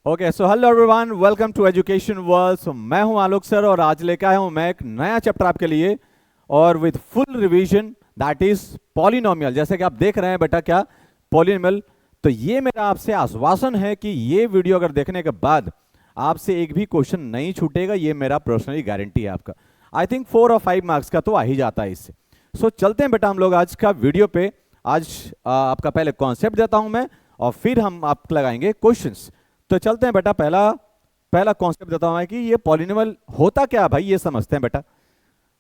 Okay, so hello everyone, welcome to education world. सो मैं हूं आलोक सर और आज लेकर आया हूं मैं एक नया चैप्टर आपके लिए और with full revision, that is polynomial. जैसे कि आप देख रहे हैं बेटा, क्या पॉलिनोमियल। तो ये मेरा आपसे आश्वासन है कि ये वीडियो अगर देखने के बाद आपसे एक भी क्वेश्चन नहीं छूटेगा, ये मेरा पर्सनली गारंटी है आपका। आई थिंक 4 और 5 मार्क्स का तो आ ही जाता है इससे। सो चलते हैं बेटा हम लोग आज का वीडियो पे। आज आपका पहले कॉन्सेप्ट देता हूं मैं और फिर हम आप लगाएंगे क्वेश्चंस। तो चलते हैं बेटा, पहला पहला कॉन्सेप्ट देता हूं कि ये पॉलिनोमियल होता क्या है भाई, ये समझते हैं बेटा।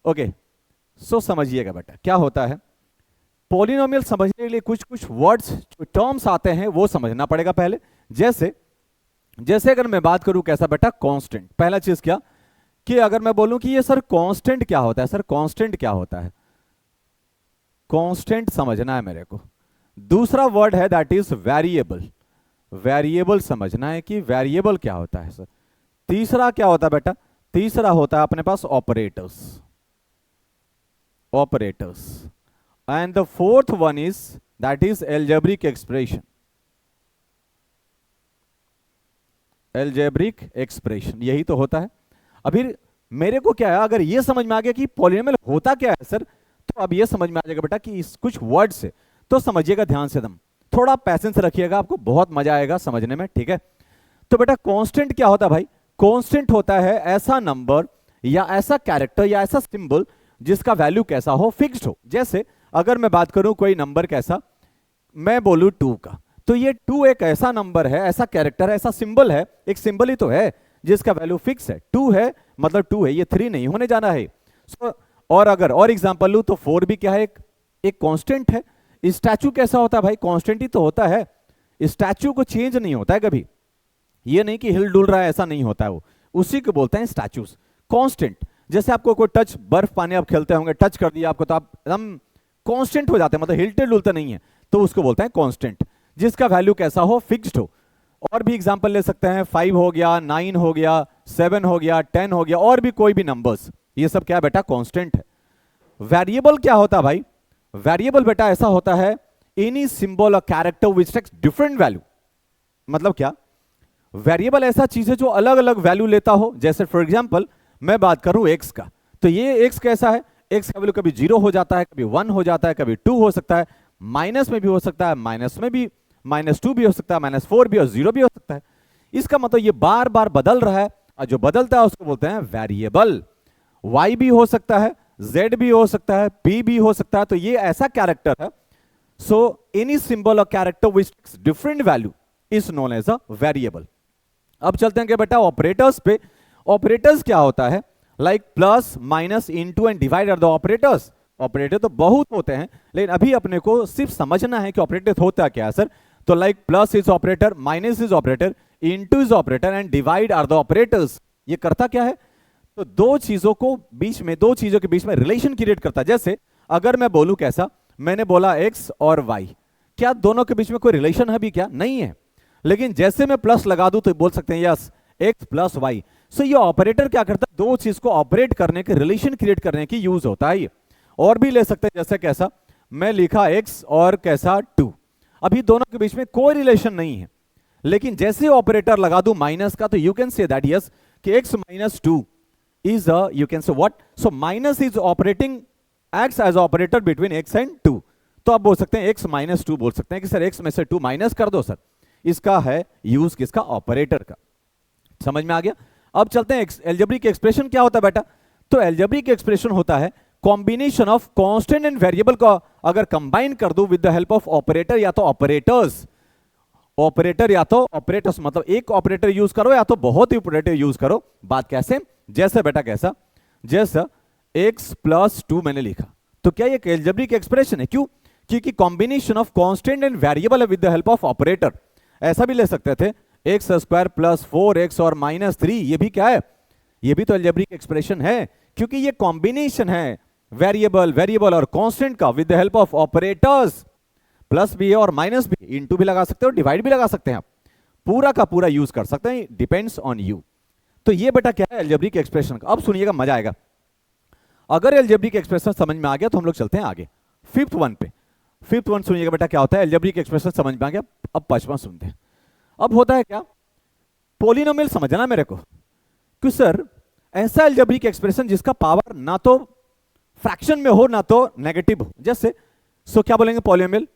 ओके, सो समझिएगा बेटा क्या होता है। पॉलिनोमियल समझने के लिए कुछ कुछ वर्ड्स टर्म्स आते हैं, वो समझना पड़ेगा पहले। जैसे जैसे अगर मैं बात करूं कैसा बेटा, कांस्टेंट। पहला चीज क्या कि अगर मैं बोलूं कि ये सर कांस्टेंट क्या होता है, सर कांस्टेंट क्या होता है, कांस्टेंट समझना है मेरे को। दूसरा वर्ड है दैट इज वेरिएबल। वेरिएबल समझना है कि वेरिएबल क्या होता है सर। तीसरा क्या होता है बेटा, तीसरा होता है अपने पास operators. Operators and the fourth one is that is algebraic expression. Algebraic expression यही तो होता है। अभी मेरे को क्या है, अगर ये समझ में आ गया कि पॉलिनोमियल होता क्या है सर, तो अब ये समझ में आ जाएगा बेटा कि इस कुछ वर्ड से। तो समझिएगा ध्यान से, दम थोड़ा पैसेंस रखिएगा, आपको बहुत मजा आएगा समझने में, ठीक है। तो बेटा कांस्टेंट क्या होता है भाई, कांस्टेंट होता है ऐसा नंबर या ऐसा कैरेक्टर या ऐसा सिंबल जिसका वैल्यू कैसा हो, फिक्स्ड हो। जैसे अगर मैं बात करूं कोई नंबर कैसा, मैं बोलूं 2 का, तो ये 2 एक ऐसा नंबर है, ऐसा कैरेक्टर है, ऐसा सिंबल है, एक सिंबल ही तो है जिसका वैल्यू फिक्स है। 2 है मतलब 2 है, ये 3 नहीं होने जाना है। और अगर और एग्जांपल लूं तो 4 भी क्या है, एक कांस्टेंट है। स्टैचू कैसा होता है भाई, कांस्टेंट ही तो होता है। स्टैचू को चेंज नहीं होता है कभी, ये नहीं कि हिल डुल रहा है, ऐसा नहीं होता है वो, उसी को बोलते हैं स्टैचूज, कांस्टेंट। जैसे आपको कोई टच, बर्फ पानी आप खेलते होंगे, टच कर दिया आपको तो आप एकदम कांस्टेंट हो जाते हैं, मतलब हिलते डुलते नहीं है, तो उसको बोलते हैं कांस्टेंट, जिसका वैल्यू कैसा हो, फिक्स्ड हो। और भी एग्जांपल ले सकते हैं, 5 हो गया, 9 हो गया, 7 हो गया, 10 हो गया, और भी कोई भी नंबर्स, ये सब क्या बेटा, कांस्टेंट है। वेरिएबल क्या होता है भाई, वेरिएबल बेटा ऐसा होता है एनी सिंबल और character which takes different value. मतलब क्या, वेरिएबल ऐसा चीज है जो अलग अलग वैल्यू लेता हो। जैसे फॉर एग्जांपल मैं बात करूं एक्स का, तो ये एक्स कैसा है, एक्स का वैल्यू कभी 0 हो जाता है, कभी 1 हो जाता है, कभी 2 हो सकता है, माइनस में भी हो सकता है, माइनस में भी, -2 भी हो सकता है, -4 भी और 0 भी हो सकता है। इसका मतलब ये बार बार बदल रहा है, और जो बदलता है उसको बोलते हैं वेरिएबल। वाई भी हो सकता है, जेड भी हो सकता है, पी भी हो सकता है, तो ये ऐसा कैरेक्टर है। सो एनी सिंबल और character which takes different value is known as a variable. अब चलते हैं कि बेटा ऑपरेटर्स पे। ऑपरेटर्स क्या होता है, like plus, minus, into and divide are the operators. Operator तो बहुत होते हैं, लेकिन अभी अपने को सिर्फ समझना है कि ऑपरेटर होता क्या है सर। तो like plus is operator, minus is operator, into is operator and divide are the operators. ये करता क्या है, तो दो चीजों के बीच में रिलेशन क्रिएट करता है। जैसे अगर मैं बोलूं कैसा, मैंने बोला एक्स और वाई, क्या दोनों के बीच में कोई रिलेशन है भी, क्या नहीं है। लेकिन जैसे मैं प्लस लगा दूं तो बोल सकते हैं यस, एक्स प्लस वाई। सो ये ऑपरेटर क्या करता है, दो चीज को ऑपरेट करने के, रिलेशन क्रिएट करने की यूज होता है ये। और भी ले सकते हैं, जैसे कैसा, मैं लिखा एक्स और कैसा 2, अभी दोनों के बीच में कोई रिलेशन नहीं है, लेकिन जैसे ऑपरेटर लगा दूं माइनस का, तो you can say that yes कि x - 2 is a, you can say what, so minus is operating, acts as operator between x and 2। तो आप बोल सकते हैं x - 2, बोल सकते हैं कि सर x में से 2 माइनस कर दो सर। इसका है यूज किसका, ऑपरेटर का। समझ में आ गया। अब चलते हैं एल्जेब्रिक एक्सप्रेशन क्या होता है बेटा। तो एल्जेब्रिक एक्सप्रेशन होता है combination of constant and variable को अगर कंबाइन कर दो with the help of operator या तो ऑपरेटर्स। ऑपरेटर या तो ऑपरेटर्स, मतलब एक ऑपरेटर यूज करो या तो बहुत ही ऑपरेटर यूज करो। बात कैसे, जैसे बेटा कैसा, जैसा x + 2 मैंने लिखा, तो क्या ये एल्जेब्रिक एक्सप्रेशन है, क्यों, क्योंकि combination of constant and variable with the help of operator. ऐसा भी ले सकते थे x² + 4x और -3, ये भी क्या है, ये भी तो एल्जेब्रिक एक्सप्रेशन है, क्योंकि ये कॉम्बिनेशन है वेरिएबल और कांस्टेंट का with the help of operators. Plus भी है और माइनस भी, इनटू भी लगा सकते हो, डिवाइड भी लगा सकते हैं, आप पूरा का पूरा यूज कर सकते हैं, डिपेंड्स ऑन यू। तो ये बेटा क्या है, एल्जेब्रिक एक्सप्रेशन का। अब सुनिएगा, मजा आएगा। अगर एल्जेब्रिक एक्सप्रेशन समझ में आ गया तो हम लोग चलते हैं आगे, 5th वन पे। 5th वन सुनिएगा बेटा क्या होता है, एल्जेब्रिक एक्सप्रेशन समझ में आ गया। अब 5वां सुनते हैं। अब होता है क्या, पॉलिनोमियल समझना मेरे को कि सर ऐसा अलजेब्रिक एक्सप्रेशन जिसका पावर ना तो फ्रैक्शन में हो ना तो नेगेटिव हो, जैसे सो क्या बोलेंगे polynomial,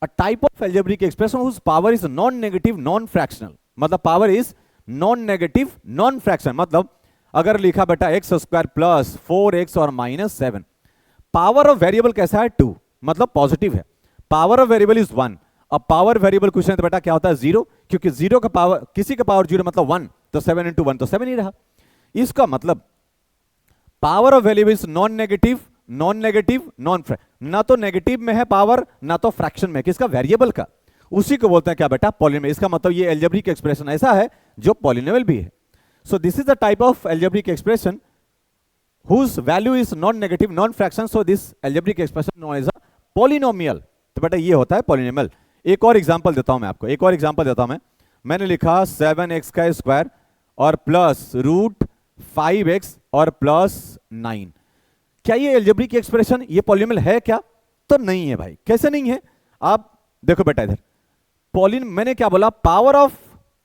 a type of algebraic expression whose power is non negative non fractional, मतलब power is non negative non fraction, मतलब अगर लिखा बेटा एक्स स्क्वायर प्लस 4x और -7, पावर ऑफ वेरिएबल कैसा है 2, मतलब पॉजिटिव है, पावर ऑफ वेरिएबल इज 1। अब पावर वेरिएबल क्वेश्चन तो बेटा क्या होता है 0, क्योंकि 0 का पावर, किसी का पावर 0 मतलब 1, तो 7 इंटू 1 तो 7 ही रहा। इसका मतलब power of variable is non negative non ना तो नेगेटिव में है पावर ना तो फ्रैक्शन में, किसका, वेरिएबल का, उसी को बोलते हैं क्या बेटा, पॉलिनोमियल। इसका मतलब ये अलजेब्रिक एक्सप्रेशन ऐसा है जो पॉलिनोमियल भी है। सो this is the type of algebraic expression whose value is non-negative non-fraction, so this algebraic expression known as a polynomial। तो बेटा ये होता है polynomial। एक और एग्जांपल देता हूं मैं आपको, एक और एग्जांपल देता हूं मैंने लिखा 7x का स्क्वायर और प्लस √5x और प्लस 9, क्या ये अलजेब्रिक एक्सप्रेशन ये पॉलिनोमियल है क्या? तो नहीं है भाई। कैसे नहीं है? आप देखो बेटा इधर मैंने क्या बोला, power of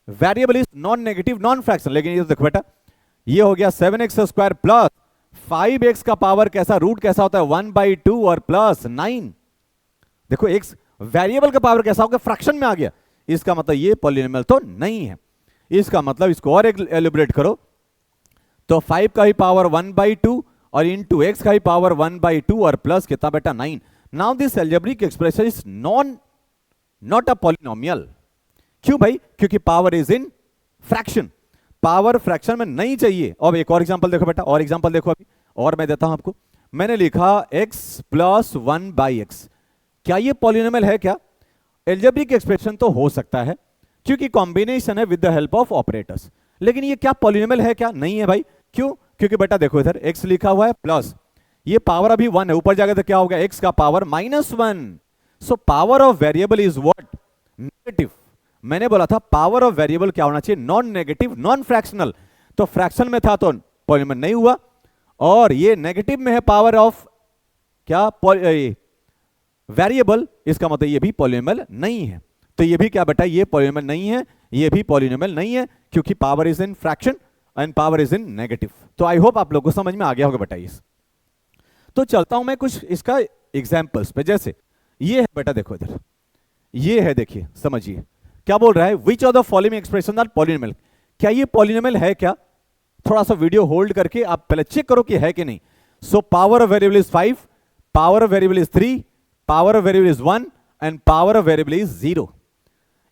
variable is non negative non fraction, लेकिन ये देखो बेटा ये हो गया 7x स्क्वायर प्लस 5x का पावर कैसा, रूट कैसा होता है 1/2 और प्लस 9। देखो x वेरिएबल का पावर कैसा होगा, फ्रैक्शन में आ गया, इसका मतलब ये पॉलिनोमियल तो नहीं है। इसका मतलब इसको और एलिब्रेट करो तो 5 का ही पावर 1/2 और इंटू एक्स का ही पावर 1/2 और प्लस कितना बेटा 9। Now this algebraic expression is not a polynomial. क्यों भाई? क्योंकि power is in fraction, power fraction में नहीं चाहिए। अब एक और एग्जांपल देखो बेटा, और एग्जांपल देखो अभी, और मैं देता हूं आपको। मैंने लिखा x प्लस 1/x, क्या ये पॉलिनोमियल है क्या? अलजेब्रिक एक्सप्रेशन तो हो सकता है क्योंकि कॉम्बिनेशन है with the help of operators, लेकिन ये क्या पॉलिनोमियल है क्या? नहीं है भाई। क्यों? क्योंकि बेटा देखो इधर x लिखा हुआ है प्लस, ये पावर अभी 1 है, ऊपर जाकर तो क्या होगा, x का power -1। So power of variable is what, negative. मैंने बोला था पावर ऑफ वेरिएबल क्या होना चाहिए, नॉन नेगेटिव नॉन फ्रैक्शनल, तो फ्रैक्शन में था तो पॉलिनोमियल नहीं हुआ, और ये नेगेटिव में है पावर ऑफ क्या, वेरिएबल, इसका मतलब ये भी पॉलिनोमियल नहीं है। तो ये भी क्या बेटा, ये पॉलिनोमियल नहीं है, ये भी पॉलिनोमियल नहीं है, क्योंकि power is in fraction and power is in negative. तो आई होप आप लोगों को समझ में आ गया होगा बेटा इस। तो चलता हूं मैं कुछ इसका एग्जाम्पल्स पे, जैसे ये है बेटा देखो इधर, ये है, देखिए समझिए क्या बोल रहा है, which of the following expression are polynomial, क्या ये पॉलिनोमियल है क्या? थोड़ा सा वीडियो होल्ड करके आप पहले चेक करो कि है कि नहीं। So power of variable is 5, power of variable is 3, power of variable is 1 and power of variable is 0।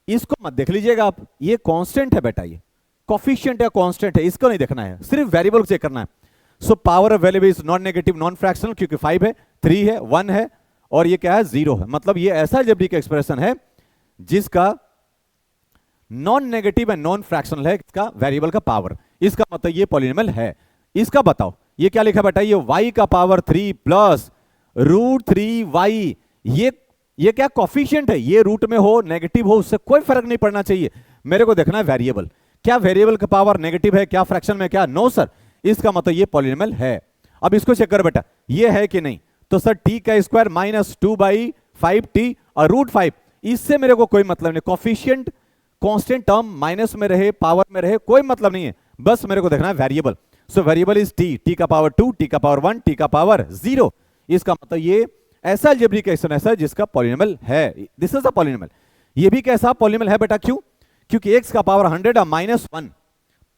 इसको मत देख लीजिएगा आप, ये कांस्टेंट है बेटा, ये कोफिशिएंट है कांस्टेंट है, इसको नहीं देखना है, सिर्फ वेरिएबल चेक करना है। So power of variable is non negative non fractional, क्योंकि 5 है, 3 है, 1 है, और ये क्या है 0 है। मतलब ये ऐसा अलजेब्रिक एक्सप्रेशन है जिसका non negative and non fractional है, इसका वेरिएबल का पावर, इसका मतलब ये पॉलिनोमियल है। इसका बताओ ये क्या लिखा बेटा, ये y का पावर 3 प्लस √3y, ये क्या कोफिशिएंट है, ये रूट में हो नेगेटिव हो उससे कोई फर्क नहीं पड़ना चाहिए, मेरे को देखना है वेरिएबल, क्या वेरिएबल का पावर नेगेटिव है क्या फ्रैक्शन में, क्या नो सर, इसका मतलब ये पॉलिनोमियल है। अब इसको चेक कर बेटा ये है कि नहीं, तो सर t का स्क्वायर -2/5t और √5, इससे मेरे को कोई मतलब नहीं, कोफिशिएंट कांस्टेंट टर्म माइनस में रहे पावर में रहे कोई मतलब नहीं है, बस मेरे को देखना है variable. So variable is t का पावर 2, t का पावर 1, t का पावर 0। इसका मतलब ये ऐसा अलजेब्रिक एक्सप्रेशन ऐसा जिसका पॉलिनोमियल है, दिस इज द पॉलिनोमियल। ये भी कैसा पॉलिनोमियल है बेटा, क्यों? क्योंकि x का पावर 100 और -1,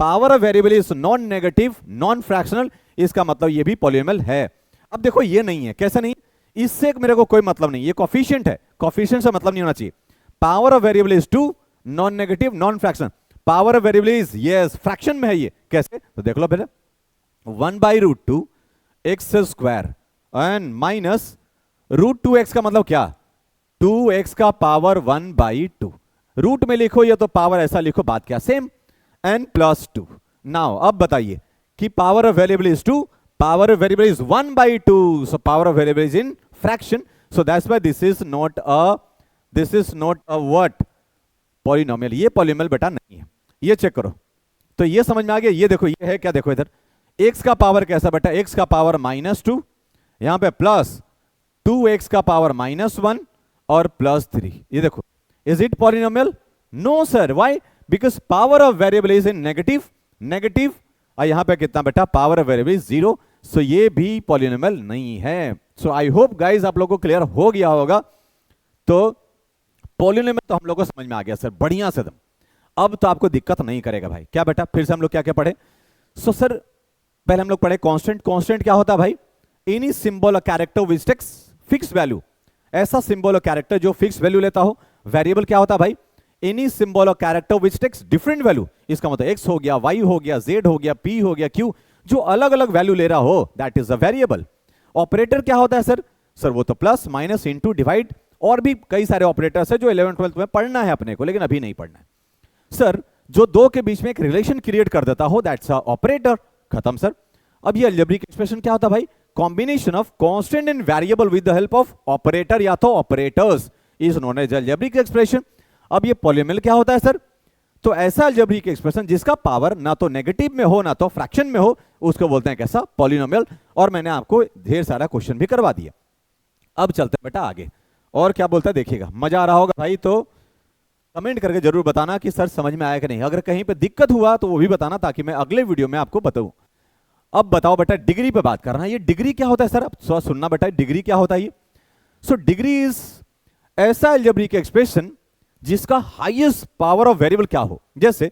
power of variable is non negative non fractional, इसका मतलब ये भी पॉलिनोमियल है। अब देखो ये नहीं है, कैसे नहीं, इससे मेरे को कोई मतलब नहीं, ये कोफिशिएंट है, कोफिशिएंट से मतलब नहीं होना चाहिए। Power of variable is 2, non negative non fraction, power of variable is yes fraction में है, ये कैसे, तो देख लो बेटा 1/√2 x square and minus √2x का मतलब क्या, 2x का पावर 1/2, रूट में लिखो ये तो पावर ऐसा लिखो, बात क्या सेम, n प्लस 2। नाउ अब बताइए कि power of variable is 2, power of variable is 1/2, so power of variable is in fraction, so that's why this is not a what polynomial, ये पॉलिनोमियल बेटा नहीं है। ये चेक करो तो ये समझ में आ गया। ये देखो ये है क्या, देखो इधर x का पावर कैसा बेटा, x का पावर -2, यहां पे प्लस 2x का पावर -1 और प्लस 3, ये देखो is it polynomial, no sir, why, because power of variable is in negative, negative, और यहां पे कितना बेटा, power of variable is 0, so ये भी पॉलिनोमियल नहीं है। सो आई होप गाइज आप लोगों को क्लियर हो गया होगा। तो पॉलिनोमियल तो हम लोग को समझ में आ गया सर, बढ़िया से एकदम। अब तो आपको दिक्कत नहीं करेगा भाई। क्या बेटा, फिर से हम लोग क्या क्या पढ़े? सो सर पहले हम लोग पढ़े कांस्टेंट। कांस्टेंट क्या होता है भाई? एनी सिंबल और character which takes fix value, ऐसा सिंबल और कैरेक्टर जो फिक्स वैल्यू लेता हो। वेरिएबल क्या होता है भाई? एनी सिंबल और character which takes different value, इसका मतलब एक्स हो गया, वाई हो गया, जेड हो गया, पी हो गया, क्यू, जो अलग अलग वैल्यू ले रहा हो, that is a variable. Operator क्या होता है सर? सर वो तो प्लस, माइनस, इंटू, डिवाइड, और भी कई सारे ऑपरेटर्स है जो 11th 12th में पढ़ना है अपने को, लेकिन अभी नहीं पढ़ना है। सर जो दो के बीच में एक रिलेशन क्रिएट कर देता हो, दैट्स अ ऑपरेटर। खत्म सर। अब ये अलजेब्रिक एक्सप्रेशन क्या होता है भाई? Combination of constant and variable with the help of operator या तो operators is known as algebraic expression. अब ये पॉलिनोमियल क्या होता है सर? तो ऐसा अलजेब्रिक एक्सप्रेशन जिसका पावर ना तो नेगेटिव में हो ना तो फ्रैक्शन में हो, उसको बोलते हैं कैसा? पॉलिनोमियल। और मैंने आपको ढेर सारा क्वेश्चन भी करवा दिया। अब चलते हैं बेटा आगे, और क्या बोलता है देखिएगा। मजा आ रहा होगा भाई तो कमेंट करके जरूर बताना कि सर समझ में आया कि नहीं। अगर कहीं पे दिक्कत हुआ तो वो भी बताना, ताकि मैं अगले वीडियो में आपको बताऊं। अब बताओ बेटा, डिग्री पे बात करना है। ये डिग्री क्या होता है सर? अब सुनना बेटा, डिग्री क्या होता है ये? सो डिग्री इज ऐसा अलजेब्रिक एक्सप्रेशन जिसका हाईएस्ट पावर ऑफ वेरिएबल क्या हो। जैसे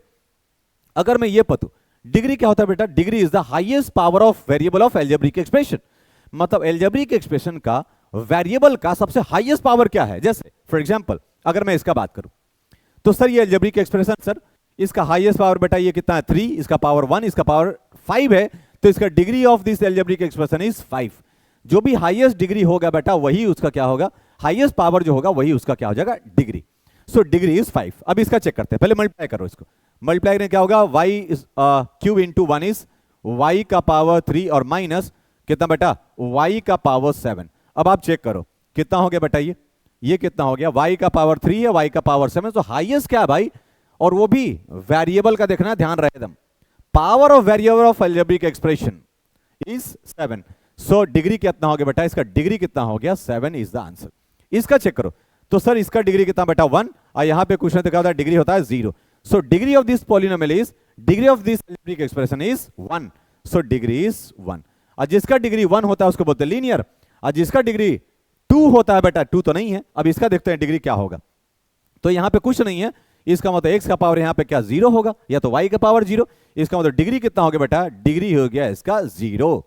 अगर मैं ये पतू, डिग्री क्या होता है बेटा? Degree is the highest power of variable of algebraic expression. मतलब अलजेब्रिक एक्सप्रेशन का वेरिएबल का सबसे हाईएस्ट पावर क्या है। जैसे फॉर एग्जांपल अगर मैं इसका बात करूं तो सर ये अलजेब्रिक एक्सप्रेशन, सर इसका हाईएस्ट पावर बेटा ये कितना है? 3, इसका पावर 1, इसका पावर 5 है, तो इसका degree of this algebraic expression is 5। जो भी हाईएस्ट डिग्री होगा बेटा वही उसका क्या होगा? हाईएस्ट पावर जो होगा वही उसका क्या हो जाएगा? डिग्री। So degree is 5। अब इसका चेक करते हैं, पहले मल्टीप्लाई करो इसको। मल्टीप्लाई करने क्या होगा? Y cube into 1 is y का पावर 3 और माइनस कितना बेटा? वाई का पावर 7। अब आप चेक करो कितना हो गया बेटा? ये कितना हो गया? y का पावर 3 है, y का पावर 7। तो हाईएस्ट क्या है भाई? और वो भी वेरिएबल का देखना, ध्यान रहे एकदम। Power of variable of algebraic expression is 7। So degree कितना हो गया बेटा? इसका डिग्री कितना हो गया? 7 इज द आंसर। इसका चेक करो तो सर इसका डिग्री कितना बेटा? 1, और यहां पे क्वेश्चन दिखा होता है डिग्री होता है 0। So degree of this polynomial is, degree of this algebraic expression is 1। So degree is 1। और जिसका डिग्री 1 होता है उसको बोलते हैं लीनियर, और जिसका डिग्री 2 होता है बेटा, 2 तो नहीं है। अब इसका देखते हैं डिग्री क्या होगा। तो यहां पे कुछ नहीं है, इसका मतलब x का पावर यहां पे क्या 0 होगा, या तो y का पावर 0। इसका मतलब डिग्री कितना हो गया बेटा? डिग्री हो गया इसका 0।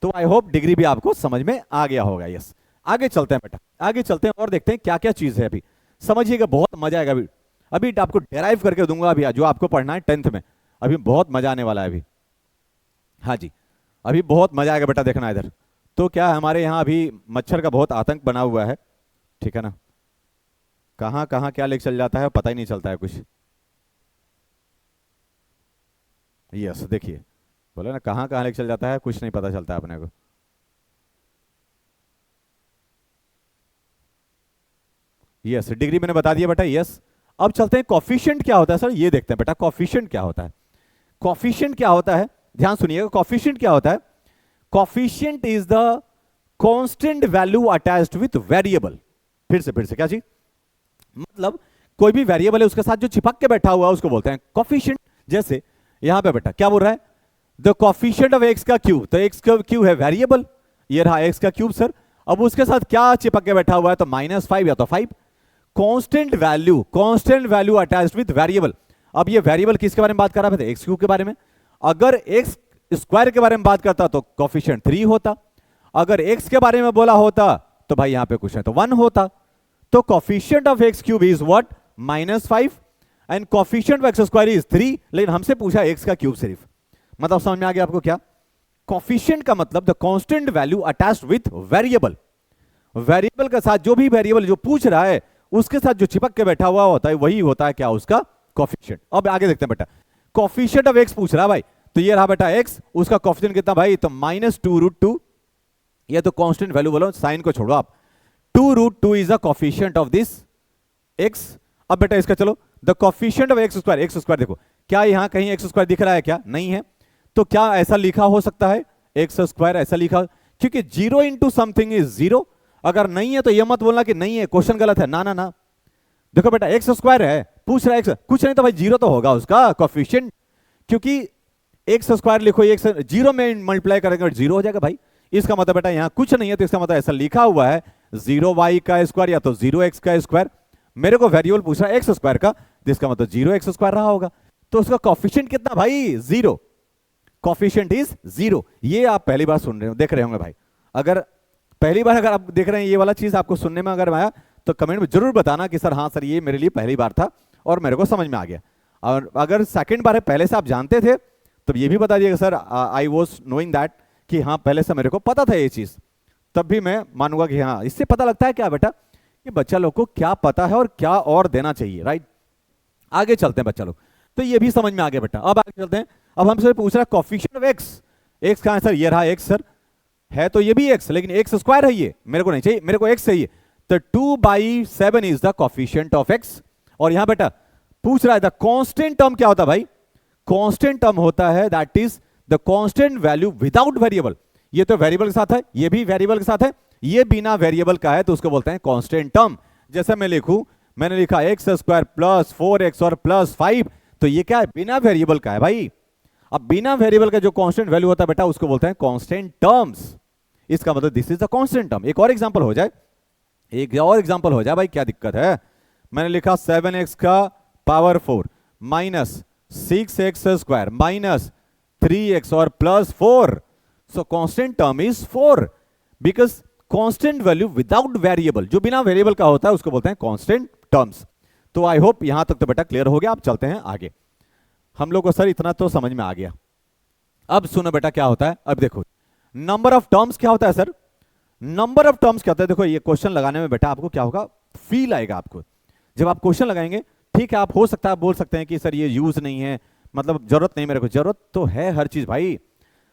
तो आई होप डिग्री भी आपको समझ में आ गया होगा। यस, आगे चलते हैं बेटा, आगे चलते हैं और देखते हैं क्या क्या चीज है। अभी समझिएगा, बहुत मजा आएगा। अभी आपको डेराइव करके दूंगा, अभी जो आपको पढ़ना है 10th में, अभी बहुत मजा आने वाला है अभी। हाँ जी, अभी बहुत मजा आएगा बेटा, देखना इधर। तो क्या हमारे यहाँ अभी मच्छर का बहुत आतंक बना हुआ है, ठीक है ना? कहाँ कहाँ क्या लेके चल जाता है पता ही नहीं चलता है कुछ। यस, देखिए बोले ना, कहाँ कहाँ लेके चल जाता है कुछ नहीं पता चलता है अपने को। यस, डिग्री मैंने बता दिया बेटा। यस, अब चलते हैं कॉफिशिएंट क्या होता है सर, ये देखते हैं बेटा। कॉफिशिएंट क्या होता है? कॉफिशिएंट क्या होता है, ध्यान सुनिएगा। कॉफिशिएंट क्या होता है? Coefficient is the constant value attached with variable. फिर से क्या चीज? मतलब कोई भी वेरिएबल है उसके साथ जो चिपक के बैठा हुआ है उसको बोलते हैं कॉफिशिएंट। जैसे यहां पे बेटा क्या बोल रहा है? द कॉफिशिएंट ऑफ एक्स का क्यूब। तो एक्स का क्यूब है वेरिएबल, ये रहा एक्स का क्यूब सर। अब उसके साथ क्या चिपक के बैठा हुआ है? तो -5 या तो 5। Constant value attached with variable. अब ये वेरिएबल किसके बारे में बात कर रहा है? एक्स क्यूब के बारे में। अगर एक्स स्क्वायर के बारे में बात करता तो कॉफिशिएंट 3 होता। अगर एक्स के बारे में बोला होता तो भाई यहां पे कुछ है तो 1 होता। तो coefficient of x cube is what? -5 and coefficient of x square is 3। लेकिन हमसे पूछा एक्स का क्यूब सिर्फ। मतलब समझ में आ गया आपको क्या? कॉफिशिएंट का मतलब the constant value attached with variable. Variable के साथ जो भी वेरिएबल जो पूछ रहा है उसके साथ जो चिपक के बैठा हुआ होता है वही होता है क्या? उसका कॉफिशिएंट। अब आगे देखते हैं बेटा, कॉफिशिएंट ऑफ एक्स पूछ रहा है भाई। तो ये रहा बेटा एक्स, उसका कॉफिशिएंट कितना भाई? तो -2√2। ये तो कांस्टेंट वैल्यू बोलो, साइन को छोड़ो आप। 2√2 is the coefficient of this x. अब बेटा इसका चलो, the coefficient of x square. X square देखो, क्या यहां कहीं एक्स स्क्वायर दिख रहा है क्या? नहीं है। तो क्या ऐसा लिखा हो सकता है एक्स स्क्वायर ऐसा लिखा? क्योंकि 0 इंटू समथिंग इज 0। अगर नहीं है तो यह मत बोलना कि नहीं है, क्वेश्चन गलत है। ना ना ना, देखो बेटा एक्स स्क्वायर है पूछ रहा है x, कुछ नहीं तो भाई जीरो तो होगा उसका कोफिशिएंट, क्योंकि एक्स स्क्वायर लिखो, एक जीरो में मल्टीप्लाई करेंगे जीरो हो जाएगा भाई। इसका मतलब बेटा यहाँ कुछ नहीं है, तो इसका मतलब ऐसा लिखा हुआ है 0y का स्क्वायर या तो 0x का स्क्वायर। मेरे को वेरिएबल पूछ रहा है एक्स स्क्वायर का, तो इसका मतलब 0x स्क्वायर रहा होगा। तो उसका कोफिशिएंट कितना भाई? जीरो। Coefficient is zero. ये आप पहली बार सुन रहे हो, देख रहे होंगे भाई। अगर पहली बार अगर आप देख रहे हैं ये वाला चीज आपको सुनने में अगर आया तो कमेंट में जरूर बताना कि सर हाँ सर ये मेरे लिए पहली बार था और मेरे को समझ में आ गया। और अगर सेकंड बार है पहले से आप जानते थे तो ये भी बता दिएगा sir I was knowing that, कि हाँ पहले से मेरे को पता था ये चीज, तब भी मैं मानूंगा कि हाँ। इससे पता लगता है क्या बेटा कि बच्चा लोग को क्या पता है और क्या और देना चाहिए, राइट। आगे चलते हैं बच्चा लोग, तो ये भी समझ में आ गया बेटा। अब आगे चलते हैं। अब हमसे पूछ रहा है कोफिशिएंट ऑफ एक्स। एक्स कहां है सर? ये रहा एक्स सर, है तो ये भी एक्स, लेकिन एक्स स्क्वायर है, ये मेरे को नहीं चाहिए, मेरे को एक्स चाहिए। तो 2/7 is the coefficient of x. और यहां बेटा पूछ रहा है द कांस्टेंट टर्म क्या होता है भाई? कांस्टेंट टर्म होता है that is the constant value without variable. ये तो वेरिएबल के साथ है, ये भी वेरिएबल के साथ है, ये बिना वेरिएबल का है, तो उसको बोलते हैं कांस्टेंट टर्म। जैसे मैं लिखूं, मैंने लिखा एक्स स्क्वायर प्लस 4x और प्लस 5, तो ये क्या है? बिना वेरिएबल का है भाई। अब बिना वेरिएबल का जो कांस्टेंट वैल्यू होता है बेटा उसको बोलते हैं कांस्टेंट टर्म्स। इसका मतलब this is the constant term. एक और एग्जांपल हो जाए, एक और एग्जांपल हो जाए भाई, क्या दिक्कत है? मैंने लिखा 7x का power 4 minus 6x square minus 3x और plus 4। So constant term is 4 because constant value without variable, जो बिना वेरिएबल का होता है उसको बोलते हैं कांस्टेंट टर्म्स। तो आई होप यहां तक तो बेटा क्लियर हो गया। अब चलते हैं आगे। हम लोग को सर इतना तो समझ में आ गया। अब सुनो बेटा क्या होता है। अब देखो नंबर ऑफ टर्म्स क्या होता है सर? नंबर ऑफ टर्म्स क्या होता है? देखो ये क्वेश्चन लगाने में बेटा आपको क्या होगा, फील आएगा आपको जब आप क्वेश्चन लगाएंगे। ठीक है, आप हो सकता है बोल सकते हैं कि सर ये यूज नहीं है, मतलब जरूरत नहीं मेरे को। जरूरत तो है हर चीज भाई,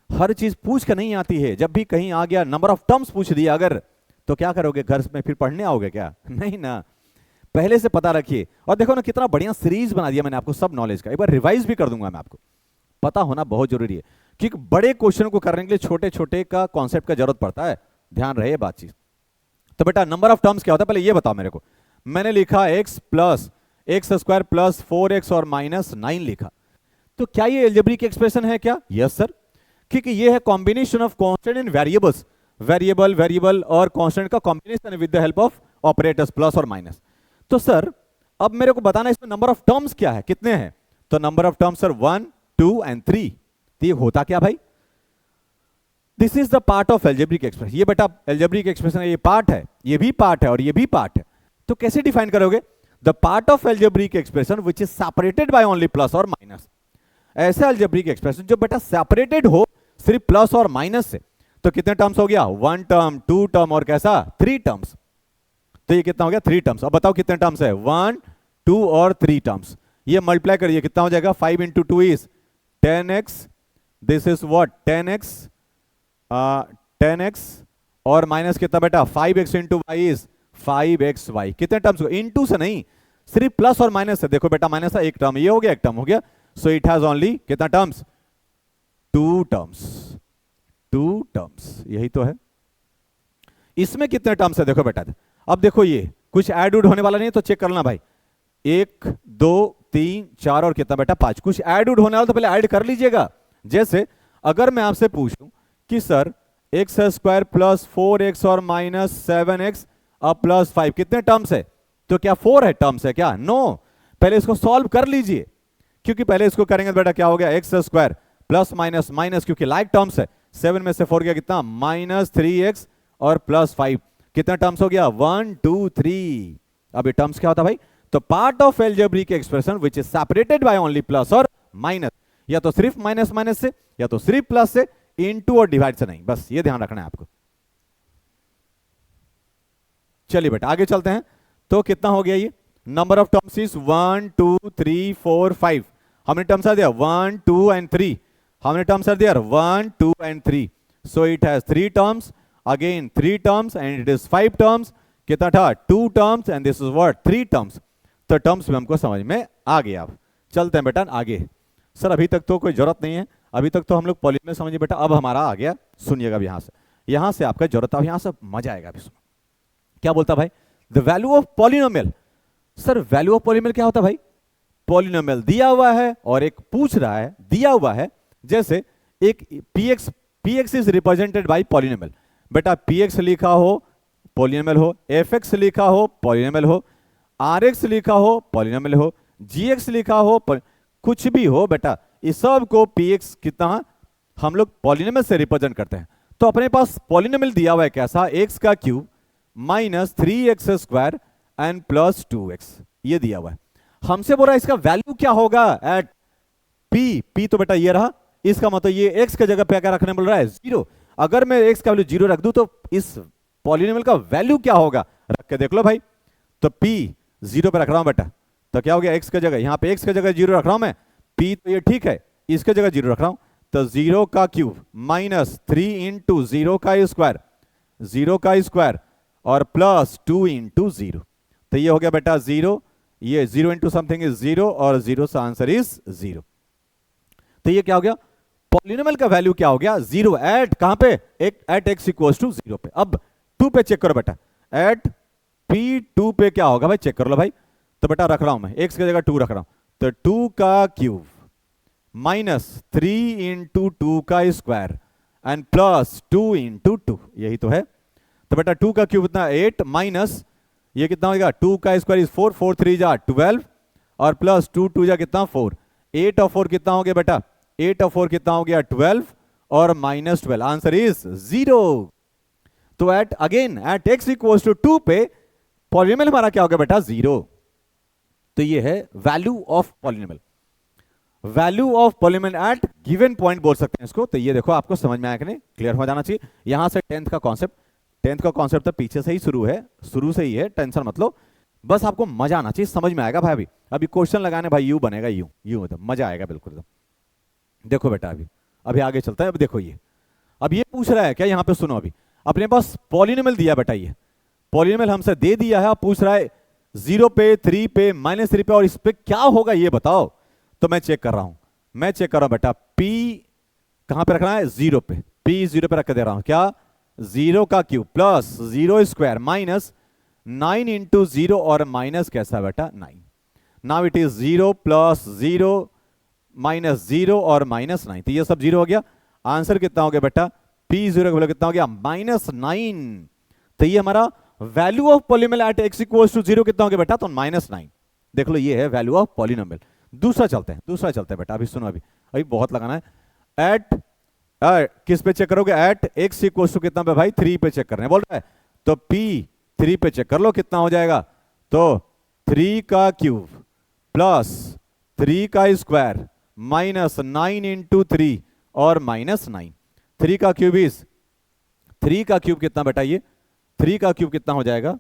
हर चीज पूछ कर नहीं आती है। जब भी कहीं आ गया नंबर ऑफ टर्म्स पूछ दिया अगर, तो क्या करोगे? घर में फिर पढ़ने आओगे क्या? नहीं ना, पहले से पता रखिए। और देखो ना कितना बढ़िया सीरीज बना दिया मैंने आपको सब नॉलेज का। एक बार रिवाइज भी कर दूंगा मैं आपको। पता होना बहुत जरूरी है, क्योंकि बड़े क्वेश्चन को करने के लिए छोटे छोटे का कॉन्सेप्ट का जरूरत पड़ता है। ध्यान रहे बात चीज। तो बेटा नंबर ऑफ टर्म्स क्या होता है पहले ये बताओ मेरे को। मैंने लिखा x plus x square plus 4x और माइनस 9 लिखा, तो क्या ये एल्जेब्रिक एक्सप्रेशन है क्या? यस सर, क्योंकि ये है combination of constant and variables. Variable variable और कांस्टेंट का combination with the help of operators plus और माइनस। तो सर अब मेरे को बताना इसमें नंबर ऑफ टर्म्स क्या है, कितने हैं? तो number of terms sir 1 2 and 3। तो ये होता क्या भाई? This is the part of algebraic expression. ये बेटा एल्जेब्रिक एक्सप्रेशन ये पार्ट है, ये भी पार्ट है और ये भी पार्ट है। तो कैसे डिफाइन करोगे? The part of algebraic expression which is separated by only plus और माइनस। ऐसा एल्जेब्रिक एक्सप्रेशन जो बेटा सेपरेटेड हो सिर्फ प्लस और माइनस से। तो कितने टर्म्स हो गया? 1 टर्म 2 टर्म और कैसा 3 टर्म्स। तो ये कितना हो गया? 3 टर्म्स। अब बताओ कितने टर्म्स है? 1 2 और 3 टर्म्स। ये मल्टीप्लाई करिए कितना हो जाएगा? 5 into 2 is 10x। This is what 10x 10x और माइनस कितना बेटा 5x into Y is 5xy। कितने टर्म्स? इंटू से नहीं, सिर्फ प्लस और माइनस से। देखो बेटा माइनस है एक टर्म, ये हो गया एक टर्म हो गया। सो इट हैज ओनली कितना टर्म्स? 2 टर्म्स। 2 टर्म्स, यही तो है। इसमें कितने टर्म्स है देखो बेटा। अब देखो ये कुछ ऐड उड होने वाला नहीं है, तो चेक करना भाई। 1 2 3 4 और कितना बेटा 5। कुछ ऐड उड होने वाला तो पहले ऐड कर लीजिएगा। जैसे अगर मैं आपसे पूछूं कि sir x square plus 4x और माइनस 7x अब प्लस 5 कितने टर्म्स है? तो क्या 4 है टर्म्स है क्या? नो, पहले इसको सॉल्व कर लीजिए, क्योंकि पहले इसको करेंगे तो बेटा क्या हो गया? X square plus minus minus, क्योंकि लाइक टर्म्स है। 7 में से 4 गया कितना? माइनस 3x और प्लस 5। कितना टर्म्स हो गया? 1 2 3। अब ये टर्म्स क्या होता है भाई? तो part of algebraic expression which is separated by only plus और माइनस, या तो सिर्फ माइनस माइनस से या तो सिर्फ प्लस से, इनटू और डिवाइड से नहीं। बस ये ध्यान रखना है आपको। चलिए बेटा आगे चलते हैं। तो कितना हो गया ये? Number of terms is 1 2 3 4 5। How many terms are there? 1 2 and 3। How many terms are there? 1 2 and 3। So it has 3 terms, again 3 terms and it is 5 terms. कितना था? 2 terms and this is what 3 terms. तो terms में हमको समझ में आ गया। अब चलते हैं बेटा आगे। सर अभी तक तो कोई जरूरत नहीं है, अभी तक तो हम लोग पॉलिनोमियल में समझिए बेटा। अब हमारा आ गया, सुनिएगा यहां से आपका जरूरत है, यहां से मजा आएगा। अभी सुनो क्या बोलता भाई? The value of polynomial. Sir value of polynomial क्या होता है भाई? पॉलिनोमियल दिया हुआ है और एक पूछ रहा है दिया हुआ है, जैसे एक px is represented by polynomial, बेटा px लिखा हो पॉलिनोमियल हो, fx लिखा हो पॉलिनोमियल हो, rx लिखा हो पॉलिनोमियल हो, gx लिखा हो कुछ भी हो बेटा, इस सब को px कितना हम लोग पॉलिनोमियल से रिप्रेजेंट करते हैं। तो अपने पास पॉलिनोमियल दिया हुआ है कैसा, x का cube minus 3x square and plus 2x, ये दिया हुआ है। हमसे बोल रहा है इसका वैल्यू क्या होगा एट p तो बेटा ये रहा, इसका मतलब ये x की जगह पे क्या रखने बोल रहा है, 0। अगर मैं x का वैल्यू 0 रख दूं तो इस पॉलिनोमियल का वैल्यू क्या होगा, रख के देख लो भाई। तो p 0 पे रख रहा हूं बेटा, तो क्या हो गया x की जगह, यहां पे x की जगह 0 रख रहा हूं मैं, p तो ये ठीक है, इसकी जगह 0 रख रहा हूं, तो 0 का क्यूब माइनस 3 इंटू 0 का स्क्वायर, 0 का स्क्वायर और प्लस 2 इंटू 0, तो ये हो गया बेटा 0, ये 0 इंटू समथिंग इज 0 और 0 से आंसर इज 0। तो ये क्या हो गया, पॉलिनोमियल का वैल्यू क्या हो गया 0 एट कहां पे, एट x इक्वल्स टू 0 पे। अब 2 पे चेक करो बेटा, एट p2 पे क्या होगा भाई, चेक कर लो भाई। तो बेटा रख रहा हूं मैं x की जगह 2 रख रहा हूं, तो 2 का क्यूब माइनस 3 इंटू 2 का स्क्वायर एंड प्लस 2 इंटू 2, यही तो है। तो बेटा 2 का क्यूब कितना 8 माइनस ये कितना होगा 2 का स्क्वायर इज 4, 4 3 जा 12 और प्लस 2 2 जा कितना 4, 8 और 4 कितना हो गया बेटा, 8 और 4 कितना हो गया 12 और माइनस 12, आंसर इज 0। तो at again at x equals to 2 पे पॉलिनोमियल हमारा क्या हो गया बेटा 0। तो ये है value of polynomial, value of polynomial at given point बोल सकते हैं इसको। तो ये देखो आपको समझ में आया कि नहीं, क्लियर हो जाना चाहिए। यहां से 10th का कॉन्सेप्ट तो पीछे से ही शुरू है, शुरू से ही है, टेंशन मतलब बस आपको मजा आना चाहिए, समझ में आएगा भाई। अभी क्वेश्चन लगाने भाई यू बनेगा, यू मतलब मजा आएगा बिल्कुल एकदम। देखो बेटा अभी आगे चलता है। अब देखो ये अब ये पूछ रहा है क्या, यहां पे सुनो, अभी अपने पास पॉलिनोमियल दिया बेटा, ये पॉलिनोमियल हमसे दे दिया है, अब पूछ रहा है 0 पे 3 पे -3 पे और इस पे क्या होगा ये बताओ। तो मैं चेक कर रहा हूं बेटा, p कहां पे रखना है 0 पे, p 0 पे रख के दे रहा हूं, क्या 0 का cube plus 0 square minus 9 into 0 और माइनस कैसा बेटा 9। Now it is 0 plus 0 minus 0 और माइनस 9, तो ये सब 0 हो गया। आंसर कितना हो गया बेटा, p 0 का वैल्यू कितना हो गया -9। तो ये हमारा value of polynomial at x equals to 0 कितना हो गया बेटा, तो -9। देख लो ये है वैल्यू ऑफ पॉलिनोमियल। दूसरा चलते हैं बेटा, अभी सुनो, अभी बहुत लगाना है। एट किस पे चेक करोगे, एट x इक्वल्स टू कितना पे भाई 3 पे चेक करना है बोल रहा है, तो p 3 पे चेक कर लो कितना हो जाएगा, तो 3 का क्यूब प्लस 3 का स्क्वायर माइनस 9 इंटू 3 और माइनस 9। 3 का क्यूब इज 3 का क्यूब कितना बेटा, ये 3 का क्यूब कितना हो जाएगा,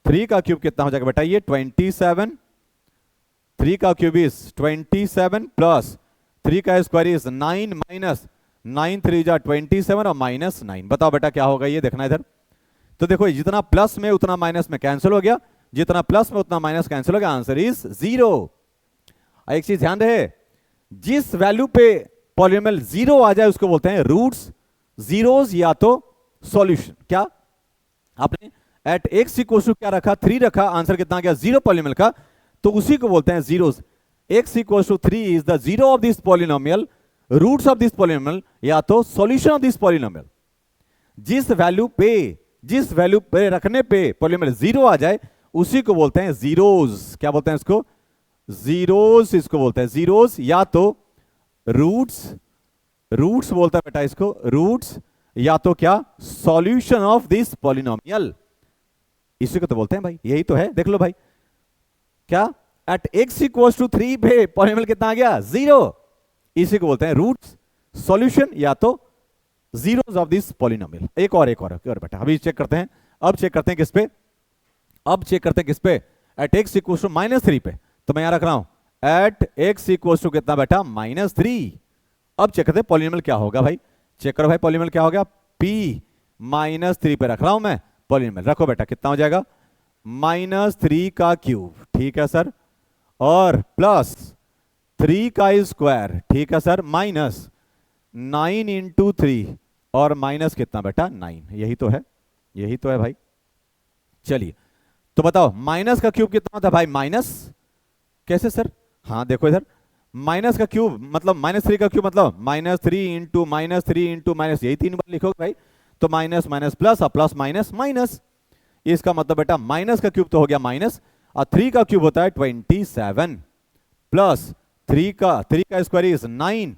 3 का क्यूब कितना हो जाएगा बेटा ये 27। 3 का क्यूब इज 27 प्लस 3 का स्क्वायर इज 9 माइनस 9 3 जा 27 और माइनस 9। बताओ बेटा क्या होगा ये, देखना इधर। तो देखो जितना प्लस में उतना माइनस में कैंसिल हो गया, जितना प्लस में उतना माइनस कैंसिल हो गया, आंसर इज 0। एक चीज ध्यान रहे, जिस वैल्यू पे पॉलिनोमियल 0 आ जाए उसको बोलते हैं रूट्स, जीरोस या तो सॉल्यूशन। क्या आपने एट x इक्वल टू क्या रखा 3 रखा, आंसर कितना आ गया 0 पॉलिनोमियल का, तो उसी को बोलते हैं zeros. x equal to 3 is the zero of this polynomial, roots of this polynomial या तो सॉल्यूशन ऑफ दिस पॉलिनोमियल। जिस वैल्यू पे रखने पे पॉलिनोमियल 0 आ जाए उसी को बोलते हैं जीरोस। क्या बोलते हैं इसको, जीरोस, इसको बोलते हैं जीरोस या तो रूट्स बोलता है बेटा इसको, रूट्स या तो क्या सॉल्यूशन ऑफ दिस पॉलिनोमियल, इसी को तो बोलते हैं भाई, यही तो है। देख लो भाई क्या एट x इक्वल्स टू 3 पे पॉलिनोमियल कितना आ गया 0, इसी को बोलते हैं रूट्स, सॉल्यूशन या तो जीरोस ऑफ दिस पॉलिनोमियल। एक और बेटा अभी चेक करते हैं। अब चेक करते हैं किस पे, एट x इक्वल्स टू -3 पे। तो मैं यहां रख रहा हूं एट x इक्वल्स टू कितना बेटा -3। अब चेक करते हैं पॉलिनोमियल क्या होगा भाई, चेक करो भाई पॉलिनोमियल क्या हो गया, p -3 पे रख रहा हूं मैं पॉलिनोमियल। रखो बेटा कितना हो जाएगा -3 का क्यूब, ठीक है सर, और प्लस 3 का स्क्वायर, ठीक है सर, माइनस 9 इंटू 3 और माइनस कितना बेटा 9। यही तो है भाई। चलिए तो बताओ माइनस का क्यूब कितना होता है भाई, माइनस, कैसे सर, हाँ देखो इधर, माइनस का क्यूब मतलब -3 का क्यूब मतलब -3 × -3 × यही 3 बार लिखोगे भाई, तो माइनस माइनस प्लस और प्लस माइनस माइनस। इसका मतलब बेटा माइनस का क्यूब तो हो गया माइनस, और 3 का क्यूब होता है 27 प्लस 3 का स्क्वायर इज 9,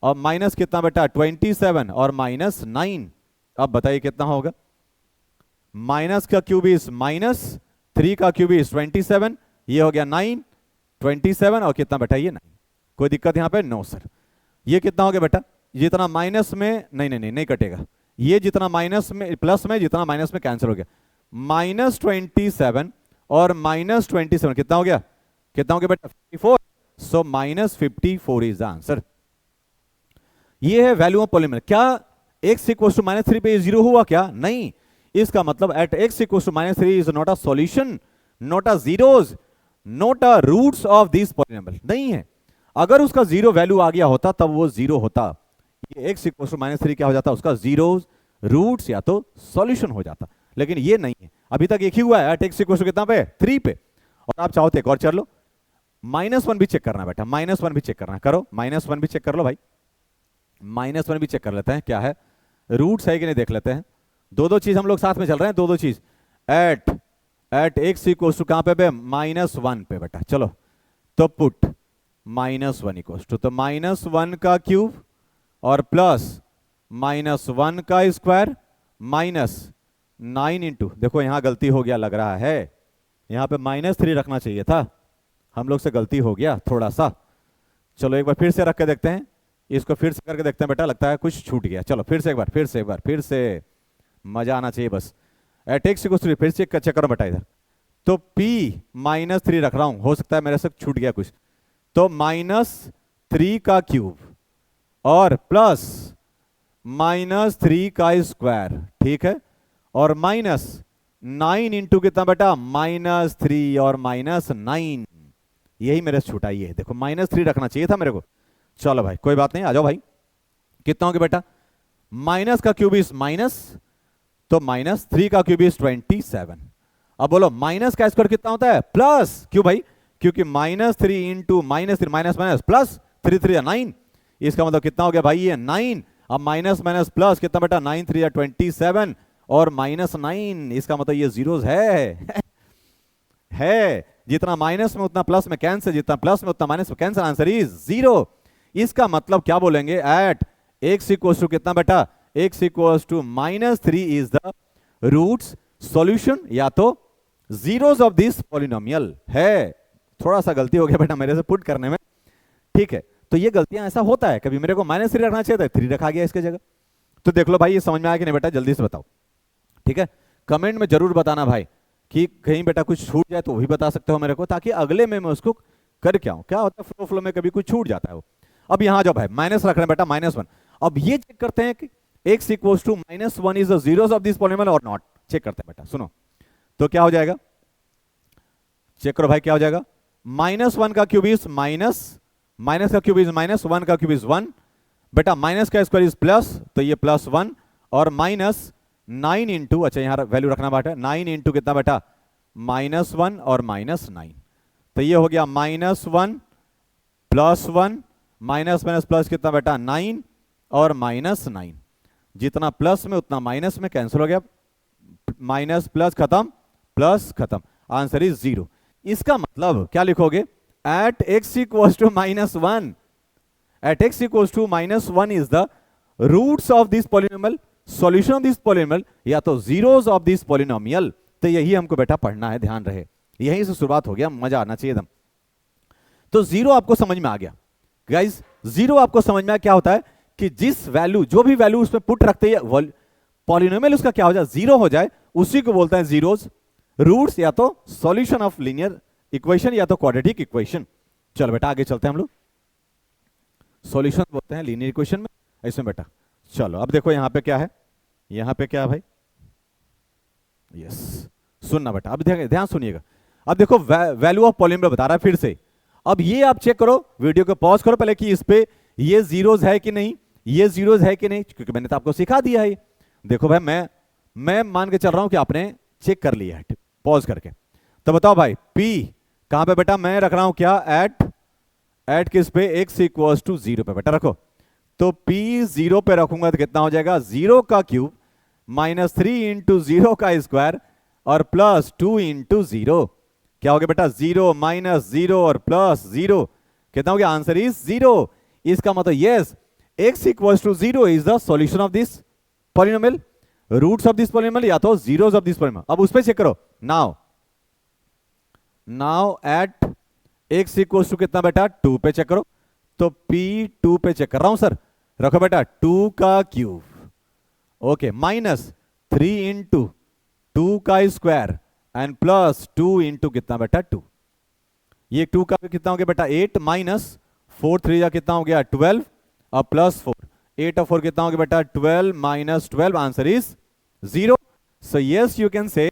और माइनस कितना बेटा 27 और -9। अब बताइए कितना होगा, माइनस का क्यूब इज माइनस, 3 का क्यूब इज 27, ये हो गया 9, 27 और कितना बेटा ये 9। कोई दिक्कत यहां पे, नो सर। ये कितना हो गया बेटा, जितना माइनस में नहीं कटेगा, ये जितना माइनस में प्लस में, जितना माइनस में कैंसिल हो गया, -27 और -27 कितना हो गया, कितना हो गया बेटा 54, सो -54 इज द आंसर। ये है वैल्यू ऑफ पॉलीनोमियल। क्या x इक्वल्स टू -3 पे 0 हुआ क्या, नहीं, इसका मतलब at x equals to -3 is not a solution, not a zeros, not a roots of this polynomial, नहीं है। अगर उसका 0 वैल्यू आ गया होता तब वो 0 होता, ये x इक्वल्स टू -3 क्या हो जाता, उसका जीरोस, रूट्स या तो सॉल्यूशन हो जाता, लेकिन ये नहीं है। अभी तक एक ही हुआ है, एट x इक्वल्स टू कितना पे 3 पे, और आप चाहो तो एक और चल लो, -1 भी चेक करना बेटा, -1 भी चेक करना, करो -1 भी चेक कर लो भाई, -1 भी चेक कर लेते हैं क्या है, रूट्स है कि नहीं देख लेते हैं। दो चीज हम लोग साथ में चल रहे हैं, दो चीज, एट x इक्वल्स टू कहां पे -1 पे बेटा, चलो तो पुट -1 इक्वल्स टू, तो -1 का क्यूब और प्लस -1 का स्क्वायर -9 इंटू, देखो यहां गलती हो गया लग रहा है, यहां पे -3 रखना चाहिए था, हम लोग से गलती हो गया थोड़ा सा। चलो एक बार फिर से रख के देखते हैं, इसको फिर से करके देखते हैं बेटा, लगता है कुछ छूट गया। चलो फिर से एक बार, फिर से मजा आना चाहिए बस। एट x इक्वल्स टू, फिर से चेक करो बेटा इधर, तो p -3 रख रहा हूं, हो सकता है मेरे से छूट गया कुछ, तो -3 का क्यूब और प्लस -3 का स्क्वायर, ठीक है, और -9 इंटू कितना बेटा -3 और -9, यही मेरे से छूटा, ये देखो -3 रखना चाहिए था मेरे को। चलो भाई कोई बात नहीं, आ जाओ भाई, कितना हो गया बेटा, माइनस का क्यूब इज माइनस, तो -3 का क्यूब इज 27। अब बोलो माइनस का स्क्वायर कितना होता है, प्लस, क्यों भाई, क्योंकि -3 इंटू -3 माइनस माइनस प्लस 3 3 9, इसका मतलब कितना हो गया भाई ये 9, अब माइनस माइनस प्लस कितना बेटा 9 3 27 और -9, इसका मतलब ये जीरोस है जितना माइनस में उतना प्लस में कैंसिल, जितना प्लस में उतना माइनस में कैंसिल, आंसर इज 0। इसका मतलब क्या बोलेंगे, एट x इक्वल्स टू कितना बेटा, x equals to -3 is the roots solution या तो जीरोस ऑफ दिस पॉलिनोमियल है। थोड़ा सा गलती हो गया बेटा मेरे से पुट करने में, ठीक है, तो ये गलतियां ऐसा होता है, कभी मेरे को -3 रखना चाहिए था 3 रखा गया इसके जगह। तो देख लो भाई ये समझ में आया कि नहीं बेटा, जल्दी से बताओ, ठीक है, कमेंट में जरूर बताना भाई कि कहीं बेटा कुछ छूट जाए तो वो भी बता सकते हो मेरे को, ताकि अगले में मैं उसको कर क्या हूं, क्या होता है फ्लो में कभी कुछ छूट जाता है वो। अब यहां जाओ भाई, माइनस रख रहे हैं बेटा -1, अब ये चेक करते हैं कि x equals to -1 is the zeros of this polynomial और नॉट, चेक करते हैं बेटा, सुनो तो क्या हो जाएगा, चेक करो भाई क्या हो जाएगा, -1 का क्यूब इज माइनस का क्यूब इज -1 का क्यूब इज 1 बेटा, माइनस का स्क्वायर इज प्लस, तो ये +1 और -9 इंटू, अच्छा यहां वैल्यू रखना बेटा, 9 इंटू कितना बेटा -1 और -9, तो ये हो गया -1 +1 माइनस माइनस प्लस कितना बेटा 9 और -9, जितना प्लस में उतना माइनस में कैंसिल हो गया, माइनस प्लस खत्म, प्लस खत्म, आंसर इज 0। इसका मतलब क्या लिखोगे, at x equals to -1, at x equals to -1 is the roots of this polynomial, solution of this polynomial या तो जीरोस ऑफ दिस पॉलिनोमियल। तो यही हमको बेटा पढ़ना है, ध्यान रहे, यहीं से शुरुआत हो गया, मजा आना चाहिए एकदम। तो 0 आपको समझ में आ गया गाइस, 0 आपको समझ में आया क्या होता है कि जिस वैल्यू, जो भी वैल्यू उसमें पुट रखते हैं पॉलिनोमियल उसका क्या हो जाए, 0 हो जाए, उसी को बोलते हैं जीरोस, रूट्स या तो सॉल्यूशन ऑफ लीनियर इक्वेशन या तो क्वाड्रेटिक इक्वेशन। चलो बेटा आगे चलते हैं हम लोग, सॉल्यूशन बोलते हैं लीनियर इक्वेशन में, इसमें बेटा चलो अब देखो यहां पे क्या है, यहां पे क्या है भाई, यस सुनना बेटा, अब ध्यान सुनिएगा, अब देखो वैल्यू ऑफ पॉलिनोमियल बता रहा है फिर से। अब ये आप चेक करो, वीडियो को पॉज करो पहले कि इस पे ये जीरोस है कि नहीं, ये जीरोस है कि नहीं, क्योंकि मैंने तो आपको सिखा दिया है। देखो भाई मैं मान के चल रहा हूं कि आपने चेक कर लिया है, पॉज करके। तो बताओ भाई P कहां पे बेटा, मैं रख रहा हूं क्या, एट किस पे, x इक्वल्स टू 0 पे बेटा रखो। तो P 0 पे रखूंगा तो कितना हो जाएगा, 0 का क्यूब माइनस 3 इंटू 0 का स्क्वायर और प्लस 2 इंटू 0। क्या हो गया बेटा, 0 माइनस 0 और प्लस 0, कितना हो गया, आंसर इज 0। इसका मतलब yes, x equals to 0 is the solution of this polynomial, roots of this polynomial या तो जीरोस ऑफ दिस पॉलिनोमियल। अब उस पे चेक करो, now at x equals to कितना बेटा, 2 पे चेक करो। तो P 2 पे चेक कर रहा हूं सर, रखो बेटा 2 का क्यूब, ओके, माइनस 3 इंटू 2 का स्क्वायर एंड प्लस 2 इंटू कितना बेटा 2। ये 2 का कितना हो गया बेटा 8 माइनस 4 3 या कितना हो गया 12 और प्लस 4, 8 और 4 कितना हो गया बेटा 12 minus 12, answer is 0। So yes you can say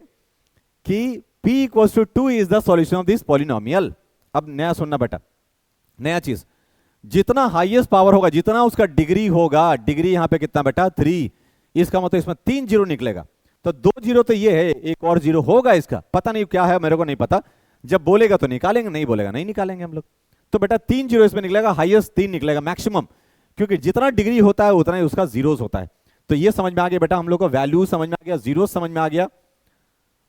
कि P equals to 2 is the solution of this polynomial. अब नया सुनना बेटा, नया चीज, जितना हाईएस्ट पावर होगा, जितना उसका डिग्री होगा, डिग्री यहां पे कितना बेटा 3, इसका मतलब इसमें 3 जीरो निकलेगा। तो 2 जीरो तो ये है, एक और जीरो होगा इसका, पता नहीं क्या है, मेरे को नहीं पता, जब बोलेगा तो निकालेंगे, नहीं बोलेगा नहीं निकालेंगे हम लोग। तो बेटा 3 जीरो इसमें निकलेगा, हाईएस्ट 3 निकलेगा मैक्सिमम, क्योंकि जितना डिग्री होता है उतना ही उसका जीरोस होता है। तो ये समझ में आ गया बेटा, हम लोग को वैल्यू समझ में आ गया, जीरो समझ में आ गया,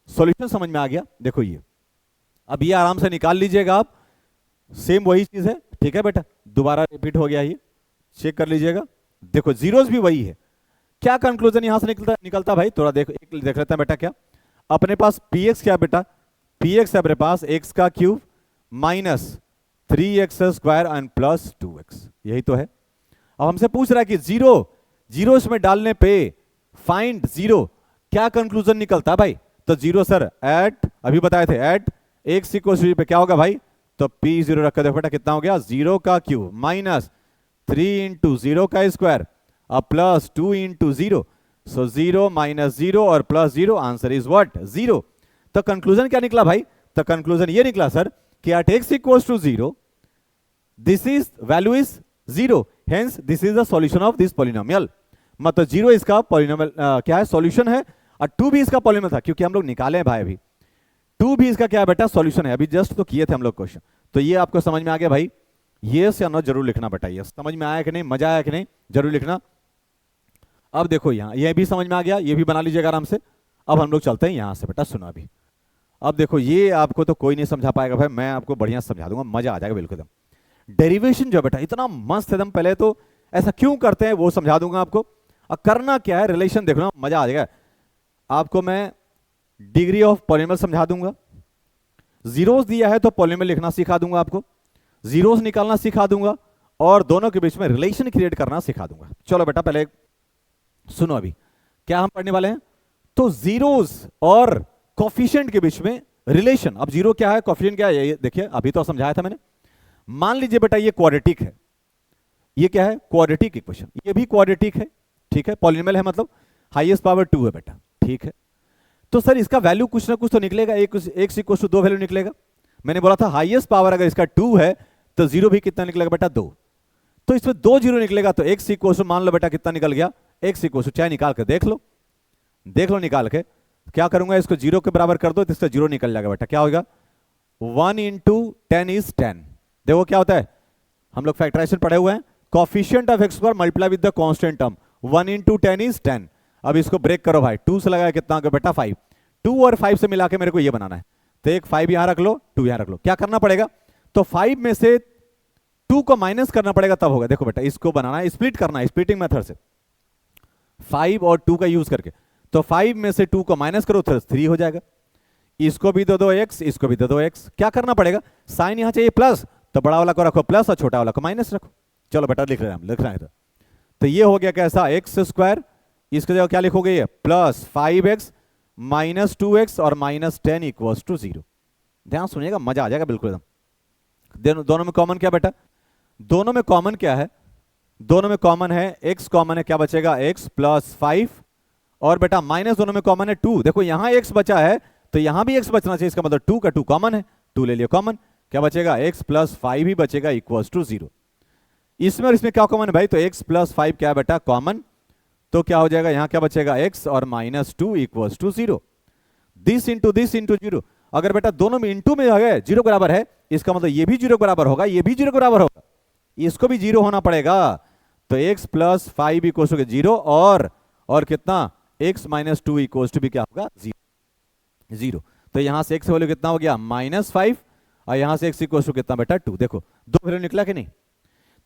सॉल्यूशन समझ में आ गया। देखो ये अब ये आराम से निकाल लीजिएगा आप, सेम वही चीज है, ठीक है बेटा, दोबारा रिपीट हो गया, ये चेक कर लीजिएगा। देखो जीरोस भी वही है, क्या कंक्लूजन यहां से निकलता भाई, थोड़ा देख लेते हैं बेटा। क्या अपने पास px क्या बेटा, px है अपने पास x का cube minus 3x square and plus 2x, यही तो है। अब हमसे पूछ रहा है कि जीरो इसमें डालने पे फाइंड जीरो, क्या कंक्लूजन निकलता है भाई। तो जीरो सर एट, अभी बताए थे, एट x इक्वल पे क्या होगा भाई, तो P 0 रख कर देखो बेटा कितना हो गया, 0 का क्यूब माइनस 3 इंटू 0 का स्क्वायर और प्लस 2 इंटू 0। सो 0 माइनस 0 और प्लस 0, आंसर इज व्हाट, 0। तो कंक्लूजन क्या निकला भाई, तो कंक्लूजन ये निकला सर कि at x equals to 0 this is value is 0, hence this is the solution of this polynomial. मतलब 0 इसका पॉलिनोमियल क्या है, सॉल्यूशन है, और 2 भी इसका पॉलिनोमियल था, क्योंकि हम लोग निकाले हैं भाई अभी, 2 भी इसका क्या है बेटा, सॉल्यूशन है, अभी जस्ट तो किए थे हम लोग क्वेश्चन। तो ये आपको समझ में आ गया भाई, यस या नो जरूर लिखना बेटा, यस समझ में आया कि नहीं, मजा आया कि नहीं, जरूर लिखना। अब देखो यहाँ ये भी समझ में आ गया, ये भी बना लीजिएगा आराम से। अब हम लोग चलते हैं यहाँ से बेटा, सुनो अभी। अब देखो ये आपको तो कोई नहीं समझा पाएगा भाई, मैं आपको बढ़िया समझा दूंगा, मजा आ जाएगा बिल्कुल एकदम। डेरिवेशन जो बेटा इतना मस्त एकदम, पहले तो ऐसा क्यों करते हैं वो समझा दूंगा आपको, और करना क्या है, रिलेशन देखना, मजा आ जाएगा आपको। मैं डिग्री ऑफ पॉलिनोमियल समझा दूंगा, जीरोस दिया है तो पॉलिनोमियल लिखना सिखा दूंगा आपको, जीरोस निकालना सिखा दूंगा, और दोनों के बीच में रिलेशन क्रिएट करना सिखा दूंगा। चलो बेटा पहले सुनो अभी क्या हम पढ़ने वाले हैं। तो जीरोस और कोफिशिएंट के बीच में रिलेशन, अब जीरो क्या है, कोफिशिएंट क्या है, ये देखिए अभी तो समझाया था मैंने। मान लीजिए बेटा ये क्वाड्रेटिक है, ये क्या है, क्वाड्रेटिक इक्वेशन, ये भी क्वाड्रेटिक है, ठीक है, पॉलिनोमियल है, मतलब हाईएस्ट पावर 2 है बेटा, ठीक है। तो सर इसका वैल्यू कुछ ना कुछ तो निकलेगा, x इक्वल टू 2 वैल्यू निकलेगा। मैंने बोला था हाईएस्ट पावर अगर इसका 2 है तो जीरो भी कितना निकलेगा बेटा, 2। तो इसमें 2 जीरो निकलेगा, तो x इक्वल टू मान लो बेटा कितना निकल गया, x इक्वल टू, चाहे निकाल के देख लो निकाल के। क्या करूंगा, इसको जीरो के बराबर कर दो तो इसका जीरो निकल जाएगा बेटा, क्या होगा, 1 इंटू 10 इज 10। देखो क्या होता है, हम लोग फैक्टराइजेशन पढ़े हुए हैं, coefficient of x square multiply with the constant term, 1 into 10 is 10। अब इसको ब्रेक करो भाई, 2 से लगाया कितना होगा बेटा 5, 2 और 5 से मिला के मेरे को ये बनाना है, तो एक 5 यहां रख लो, 2 यहां रख लो। क्या करना पड़ेगा, तो 5 में से 2 को माइनस करना पड़ेगा, तब होगा। देखो बेटा इसको बनाना है, स्प्लिट करना है, स्प्लिटिंग मेथड से 5 और 2 का यूज करके। तो 5 में से 2 को माइनस करो तो 3 हो जाएगा, इसको भी दे दो x, इसको भी दे दो x। क्या करना पड़ेगा, साइन यहां चाहिए प्लस, तो बड़ा वाला को रखो प्लस और छोटा वाला को माइनस रखो। चलो बेटा लिख रहे हैं हम, लिख रहे हैं। तो ये हो गया कैसा, एक्स स्क्वायर, इसके जगह क्या लिखोगे, ये प्लस 5x माइनस 2x और माइनस 10 इक्वल्स टू 0। ध्यान सुनिएगा, मजा आ जाएगा बिल्कुल एकदम। दोनों में कॉमन क्या बेटा, दोनों में कॉमन क्या है, दोनों में कॉमन है x, कॉमन है, क्या बचेगा x प्लस 5, और बेटा माइनस दोनों में कॉमन है 2। देखो यहां x बचा है तो यहां भी x बचना चाहिए, इसका मतलब 2 का 2 कॉमन है, 2 ले लिया कॉमन, क्या बचेगा x प्लस 5 ही बचेगा इक्वल्स टू 0। इसमें और इसमें क्या कॉमन है भाई, तो x प्लस 5 क्या बेटा कॉमन, तो क्या हो जाएगा, यहां क्या बचेगा x और minus 2 equals to 0। This into 0, अगर बेटा दोनों में इंटू में है जीरो बराबर है, इसका मतलब ये भी जीरो बराबर होगा, ये भी जीरो बराबर होगा, इसको भी जीरो होना पड़ेगा। तो x plus 5 equal to zero, और कितना x माइनस 2 इक्वल टू भी क्या होगा, जीरो। तो यहां से x वैल्यू कितना हो गया -5, और यहां से x इक्वल टू कितना बेटा 2। देखो दो वैल्यू निकला कि नहीं।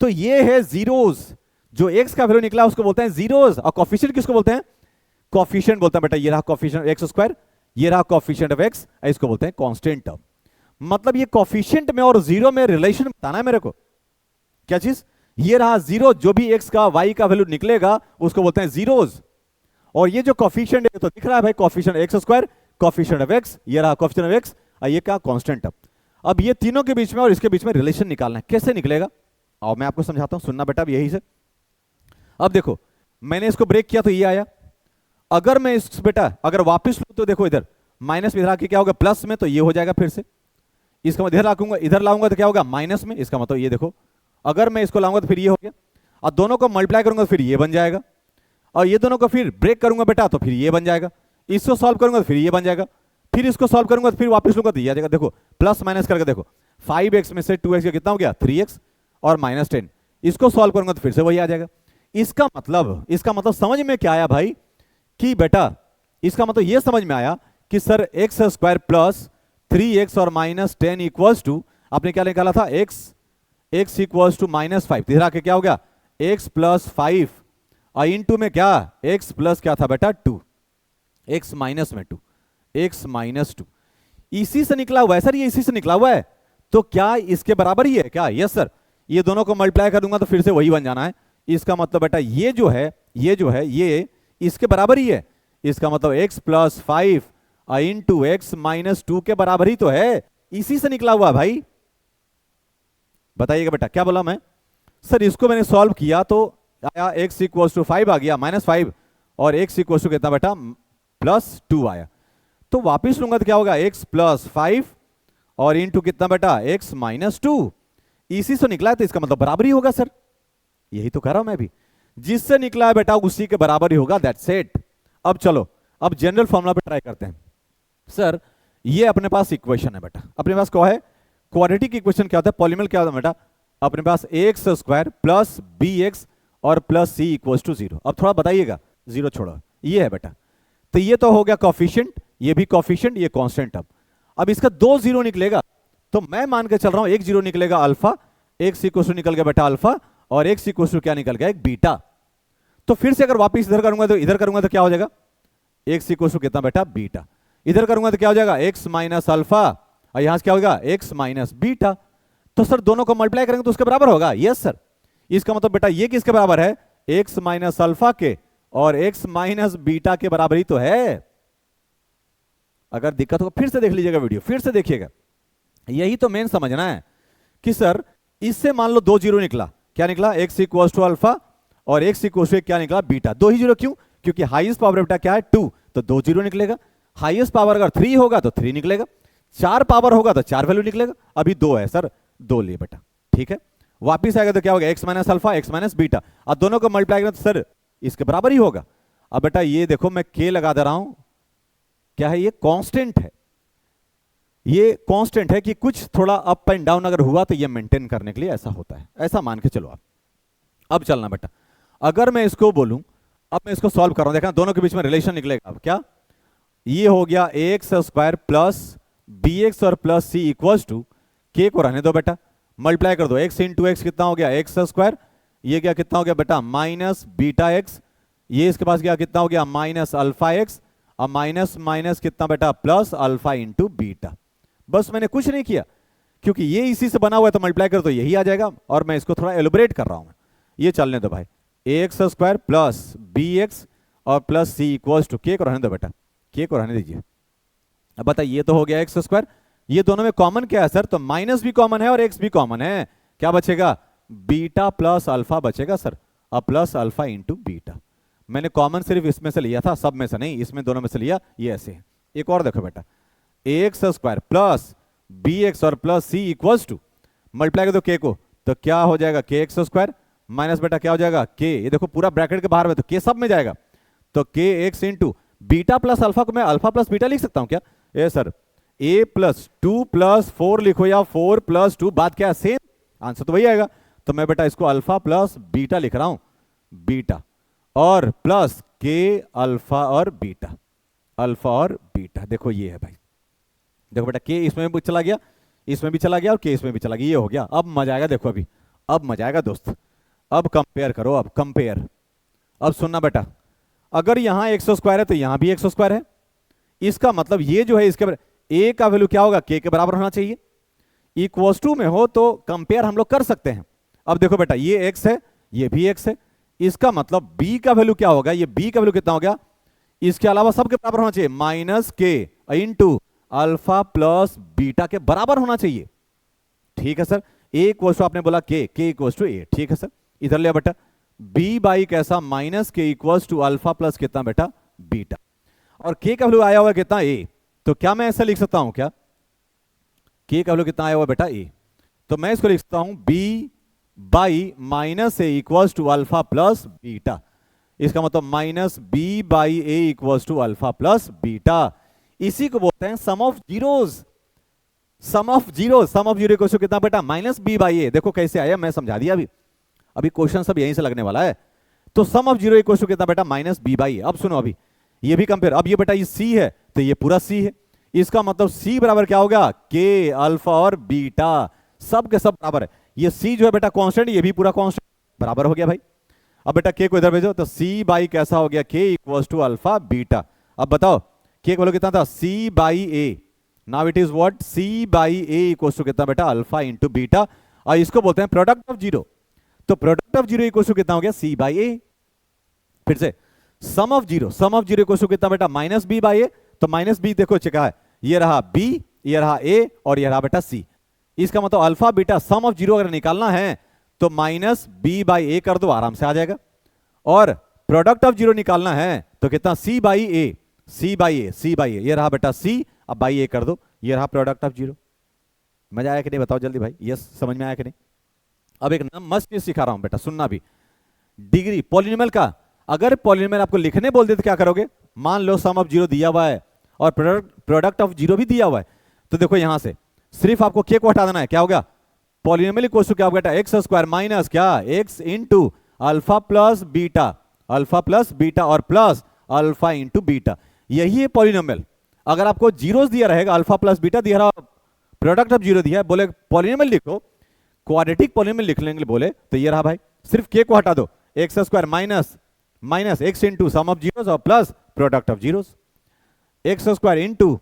तो ये है जीरोस, जो x का वैल्यू निकला उसको बोलते हैं जीरोस, और कोफिशिएंट किसको बोलते हैं, कोफिशिएंट बोलते हैं बेटा। ये रहा कोफिशिएंट एक्स स्क्वायर, ये रहा कोफिशिएंट ऑफ x, इसको बोलते हैं कांस्टेंट टर्म। मतलब ये कोफिशिएंट में और जीरो में रिलेशन बताना है मेरे को। क्या चीज, ये रहा जीरो, जो भी x का y का वैल्यू निकलेगा उसको बोलते हैं जीरोस। और ये जो कोफिशिएंट है तो दिख रहा है भाई, coefficient x square, coefficient of x, ये रहा कोफिशिएंट ऑफ x, और ये क्या कांस्टेंट टर्म। अब ये तीनों के बीच में और इसके बीच में रिलेशन निकालना है, कैसे निकलेगा और मैं आपको समझाता हूं, सुनना बेटा अब यही से। अब देखो मैंने इसको ब्रेक किया तो ये आया, अगर मैं इस बेटा अगर वापस लूं तो देखो इधर माइनस में इधर आके क्या होगा प्लस में, तो ये हो जाएगा फिर से। इसका मैं इधर लाऊंगा तो क्या होगा माइनस में, इसका मतलब ये देखो अगर मैं इसको लाऊंगा तो फिर ये हो गया, और दोनों को मल्टीप्लाई करूंगा तो फिर ये बन जाएगा, और ये दोनों को फिर ब्रेक करूंगा बेटा तो फिर ये बन जाएगा, इसको सॉल्व करूंगा तो फिर ये बन जाएगा, फिर इसको सॉल्व करूंगा तो फिर वापस लूंगा तो ये आ जाएगा। देखो प्लस माइनस करके देखो 5x में से 2x का कितना हो गया 3x, और -10, इसको सॉल्व करूंगा तो फिर से वही आ जाएगा। इसका मतलब समझ में क्या आया भाई कि बेटा, इसका मतलब ये समझ में आया कि sir x square plus 3x और -10 इक्वल्स टू, आपने क्या निकाला था x इक्वल्स टू -5, इधर आके क्या हो गया x प्लस 5, और इंटू में क्या x प्लस क्या था बेटा 2, x माइनस में 2, x माइनस 2, इसी से निकला हुआ है सर, ये इसी से निकला हुआ है। तो क्या इसके बराबर ही है क्या, यस सर। ये दोनों को मल्टीप्लाई कर दूंगा तो फिर से वही बन जाना है। इसका मतलब बेटा ये जो है ये इसके बराबर ही है, इसका मतलब x plus 5 into x minus 2 के बराबर ही तो है, इसी से निकला हुआ भाई। बताइएगा बेटा क्या बोला मैं, सर इसको मैंने सॉल्व किया तो आया x इक्वल्स टू 5 आ गया -5, और x इक्वल्स टू कितना बेटा +2 आया। तो वापिस लूंगा तो क्या होगा x प्लस 5 और इंटू कितना बेटा x माइनस 2, इसी से निकला है तो इसका मतलब बराबर ही होगा सर। यही तो कह रहा हूं मैं भी, जिससे निकला है बेटा उसी के बराबर ही होगा, दैट्स इट। अब चलो अब जनरल फॉर्मूला पे ट्राई करते हैं। सर ये अपने पास इक्वेशन है बेटा, अपने पास क्या है क्वाड्रेटिक इक्वेशन, क्या होता है पॉलीनोमियल, क्या होता है बेटा अपने पास x square plus b x और प्लस सी इक्वल्स टू 0। अब थोड़ा बताइएगा, 0 छोड़ो, ये है बेटा। तो ये तो हो गया कोफिशिएंट, ये भी कोफिशिएंट, ये कांस्टेंट टर्म। अब इसका 2 0 निकलेगा, तो मैं मान के चल रहा हूं 1 0 निकलेगा अल्फा, x इक्वल्स टू निकल गया बेटा अल्फा, और x इक्वल्स टू क्या निकल गया एक बीटा। तो फिर से अगर वापस इधर करूंगा तो इधर करूंगा तो क्या हो जाएगा x इक्वल्स टू कितना बेटा बीटा, इधर करूंगा तो क्या हो जाएगा x माइनस अल्फा, और यहां से क्या होगा x माइनस बीटा। तो सर दोनों को मल्टीप्लाई करेंगे तो उसके बराबर होगा, यस सर। इसका मतलब बेटा ये किसके बराबर है x माइनस अल्फा के, और x माइनस बीटा के बराबर ही तो है। अगर दिक्कत हो फिर से देख लीजिएगा वीडियो, फिर से देखिएगा। यही तो मेन समझना है कि सर इससे मान लो 2 0 निकला, क्या निकला x इक्वल्स टू अल्फा, और x इक्वल्स टू क्या निकला बीटा। 2 ही 0 क्यों, क्योंकि हाईएस्ट पावर बेटा क्या है 2, तो 2 0 निकलेगा। हाईएस्ट पावर अगर 3 होगा तो 3 निकलेगा, 4 पावर होगा तो 4 वैल्यू निकलेगा। अभी 2 है सर, 2 लिए बेटा, ठीक है। वापिस आएगा तो क्या होगा x minus alpha x minus beta, और दोनों को मल्टीप्लाई करें तो सर इसके बराबर ही होगा। अब बेटा ये देखो मैं k लगा दे रहा हूं, क्या है ये कांस्टेंट है, ये कांस्टेंट है कि कुछ थोड़ा अप एंड डाउन अगर हुआ तो ये मेंटेन करने के लिए ऐसा होता है, ऐसा मान के चलो आप। अब चलना बेटा, अगर मैं इसको बोलूं, अब मैं इसको सॉल्व कर रहा हूं, देखना दोनों के बीच में रिलेशन निकलेगा। अब क्या ये हो गया x square plus b x और प्लस सी इक्वल्स टू, के को रहने दो बेटा, मल्टीप्लाई कर दो, एक्स इंटू एक्स कितना हो गया एक्स स्क्वायर, ये क्या कितना हो गया बेटा माइनस बीटा एक्स, ये इसके पास क्या कितना हो गया माइनस अल्फा एक्स, और माइनस माइनस कितना बेटा प्लस अल्फा इंटू बीटा। बस मैंने कुछ नहीं किया, क्योंकि ये इसी से बना हुआ है तो मल्टीप्लाई कर तो यही आ जाएगा, और मैं इसको थोड़ा एलिब्रेट कर रहा हूं। ये चलने दो भाई, x square plus b x और प्लस सी इक्वल्स टू, के को रहने दो बेटा, के को रहने दीजिए। अब बताइए ये तो हो गया एक्स स्क्वायर, ये दोनों में कॉमन क्या है सर, तो माइनस भी कॉमन है और एक्स भी कॉमन है, क्या बचेगा बीटा प्लस अल्फा बचेगा सर, और प्लस अल्फा इंटू बीटा। मैंने कॉमन सिर्फ इसमें से लिया था, सब में से नहीं, इसमें दोनों में से लिया, ये ऐसे है। एक और देखो बेटा, x square plus b x और plus c equals to, multiply कर दो के को तो क्या हो जाएगा के एक्स स्क्वायर माइनस बेटा क्या हो जाएगा के, ये देखो पूरा ब्रैकेट के बाहर में तो के सब में जाएगा, तो के x into beta plus alpha को मैं अल्फा प्लस बीटा लिख सकता हूं क्या, ये सर ए प्लस 2+4 लिखो या 4+2, बात क्या है, सेम आंसर तो वही आएगा। तो मैं बेटा इसको अल्फा प्लस बीटा लिख रहा हूं, बीटा और प्लस के अल्फा और बीटा, अल्फा और बीटा। देखो ये है भाई, देखो बेटा के इसमें भी चला गया, इसमें भी चला गया और के इसमें भी चला गया, ये हो गया। अब मजा आएगा, देखो अभी अब मजा आएगा दोस्त। अब कंपेयर करो, अब कंपेयर। अब सुनना बेटा, अगर यहां 100 है तो यहां भी 100 है, इसका मतलब ये जो है इसके ए का वैल्यू क्या होगा, के बराबर होना चाहिए। इक्वल्स टू में हो तो कंपेयर हम लोग कर सकते हैं। अब देखो बेटा ये एक्स है, ये भी एक्स है, इसका मतलब बी का वैल्यू क्या होगा, ये बी का वैल्यू कितना हो गया, इसके अलावा सबके बराबर होना चाहिए, माइनस के इंटू अल्फा प्लस बीटा के बराबर होना चाहिए। ठीक है सर, ए इक्वल्स टू आपने बोला के इक्वल्स टू ए, ठीक है सर। इधर लिया बेटा बी बाई कैसा, माइनस के इक्वल्स टू अल्फा प्लस कितना बेटा बीटा, और के का वैल्यू आया हुआ कितना ए, तो क्या मैं ऐसा लिख सकता हूं क्या, के का वैल्यू कितना आया हुआ बेटा ए, तो मैं इसको लिख सकता हूं b by minus a equals to alpha plus beta. इसका मतलब minus b by a equals to alpha plus beta. इसी को बोलते हैं sum of zeros, sum of zero, sum of zero equals to कितना बेटा माइनस बी बाई ए। देखो कैसे आया, मैं समझा दिया अभी, अभी क्वेश्चन सब यहीं से लगने वाला है। तो सम ऑफ जीरो इक्वल्स टू कितना बेटा माइनस बी बाई ए। अब सुनो अभी ये भी कंपेयर, अब ये बेटा ये सी है तो ये पूरा सी है, इसका मतलब सी बराबर क्या होगा, के अल्फा और बीटा, सब के सब बराबर है। ये सी जो है बेटा कांस्टेंट, ये भी पूरा कांस्टेंट, बराबर हो गया भाई। अब बेटा के को इधर भेजो तो सी बाई कैसा हो गया, के इक्वल्स टू अल्फा बीटा। अब बताओ के को कितना था, c by a, now it is what, c by a equals to कितना बेटा अल्फा इंटू बीटा, और इसको बोलते हैं प्रोडक्ट ऑफ जीरो। तो product of zero equals to कितना हो गया, सी बाई ए। फिर से sum of zero, sum of zero equals to कितना बेटा माइनस बी बाई ए, तो माइनस बी देखो क्या है, ये रहा बी, ये रहा ए और ये रहा बेटा सी। इसका मतलब alpha beta some of zero अगर निकालना है तो माइनस बी बाई ए कर दो, आराम से आ जाएगा। और प्रोडक्ट ऑफ जीरो निकालना है तो कितना, c by a, c by a, c by a, ये रहा बेटा सी, अब बाई ए कर दो, ये रहा प्रोडक्ट ऑफ जीरो। मजा आया कि नहीं बताओ जल्दी भाई, यस समझ में आया कि नहीं। अब एक मस्त चीज सिखा रहा हूं बेटा, सुनना भी, डिग्री पॉलिनोमियल का। अगर पॉलिनोमियल आपको लिखने बोल दे तो क्या करोगे, मान लो सम ऑफ जीरो दिया हुआ है और प्रोडक्ट ऑफ जीरो भी दिया हुआ है, तो देखो यहां से सिर्फ आपको के को हटा देना है, क्या हो गया, पॉलिनोमियल इक्वल्स टू क्या हो गया, एक्स स्क्वायर माइनस क्या x into alpha plus beta, alpha plus beta और प्लस अल्फा इंटू बीटा, यही है पॉलिनोमियल। अगर आपको जीरोस दिया रहेगा, अल्फा प्लस बीटा दिया रहा, प्रोडक्ट ऑफ जीरो दिया है, बोले पॉलिनोमियल लिखो, क्वाड्रेटिक पॉलिनोमियल लिख लेंगे बोले, तो ये रहा भाई, सिर्फ के को हटा दो, x square minus minus x into sum of zeros और plus product of zeros, x square into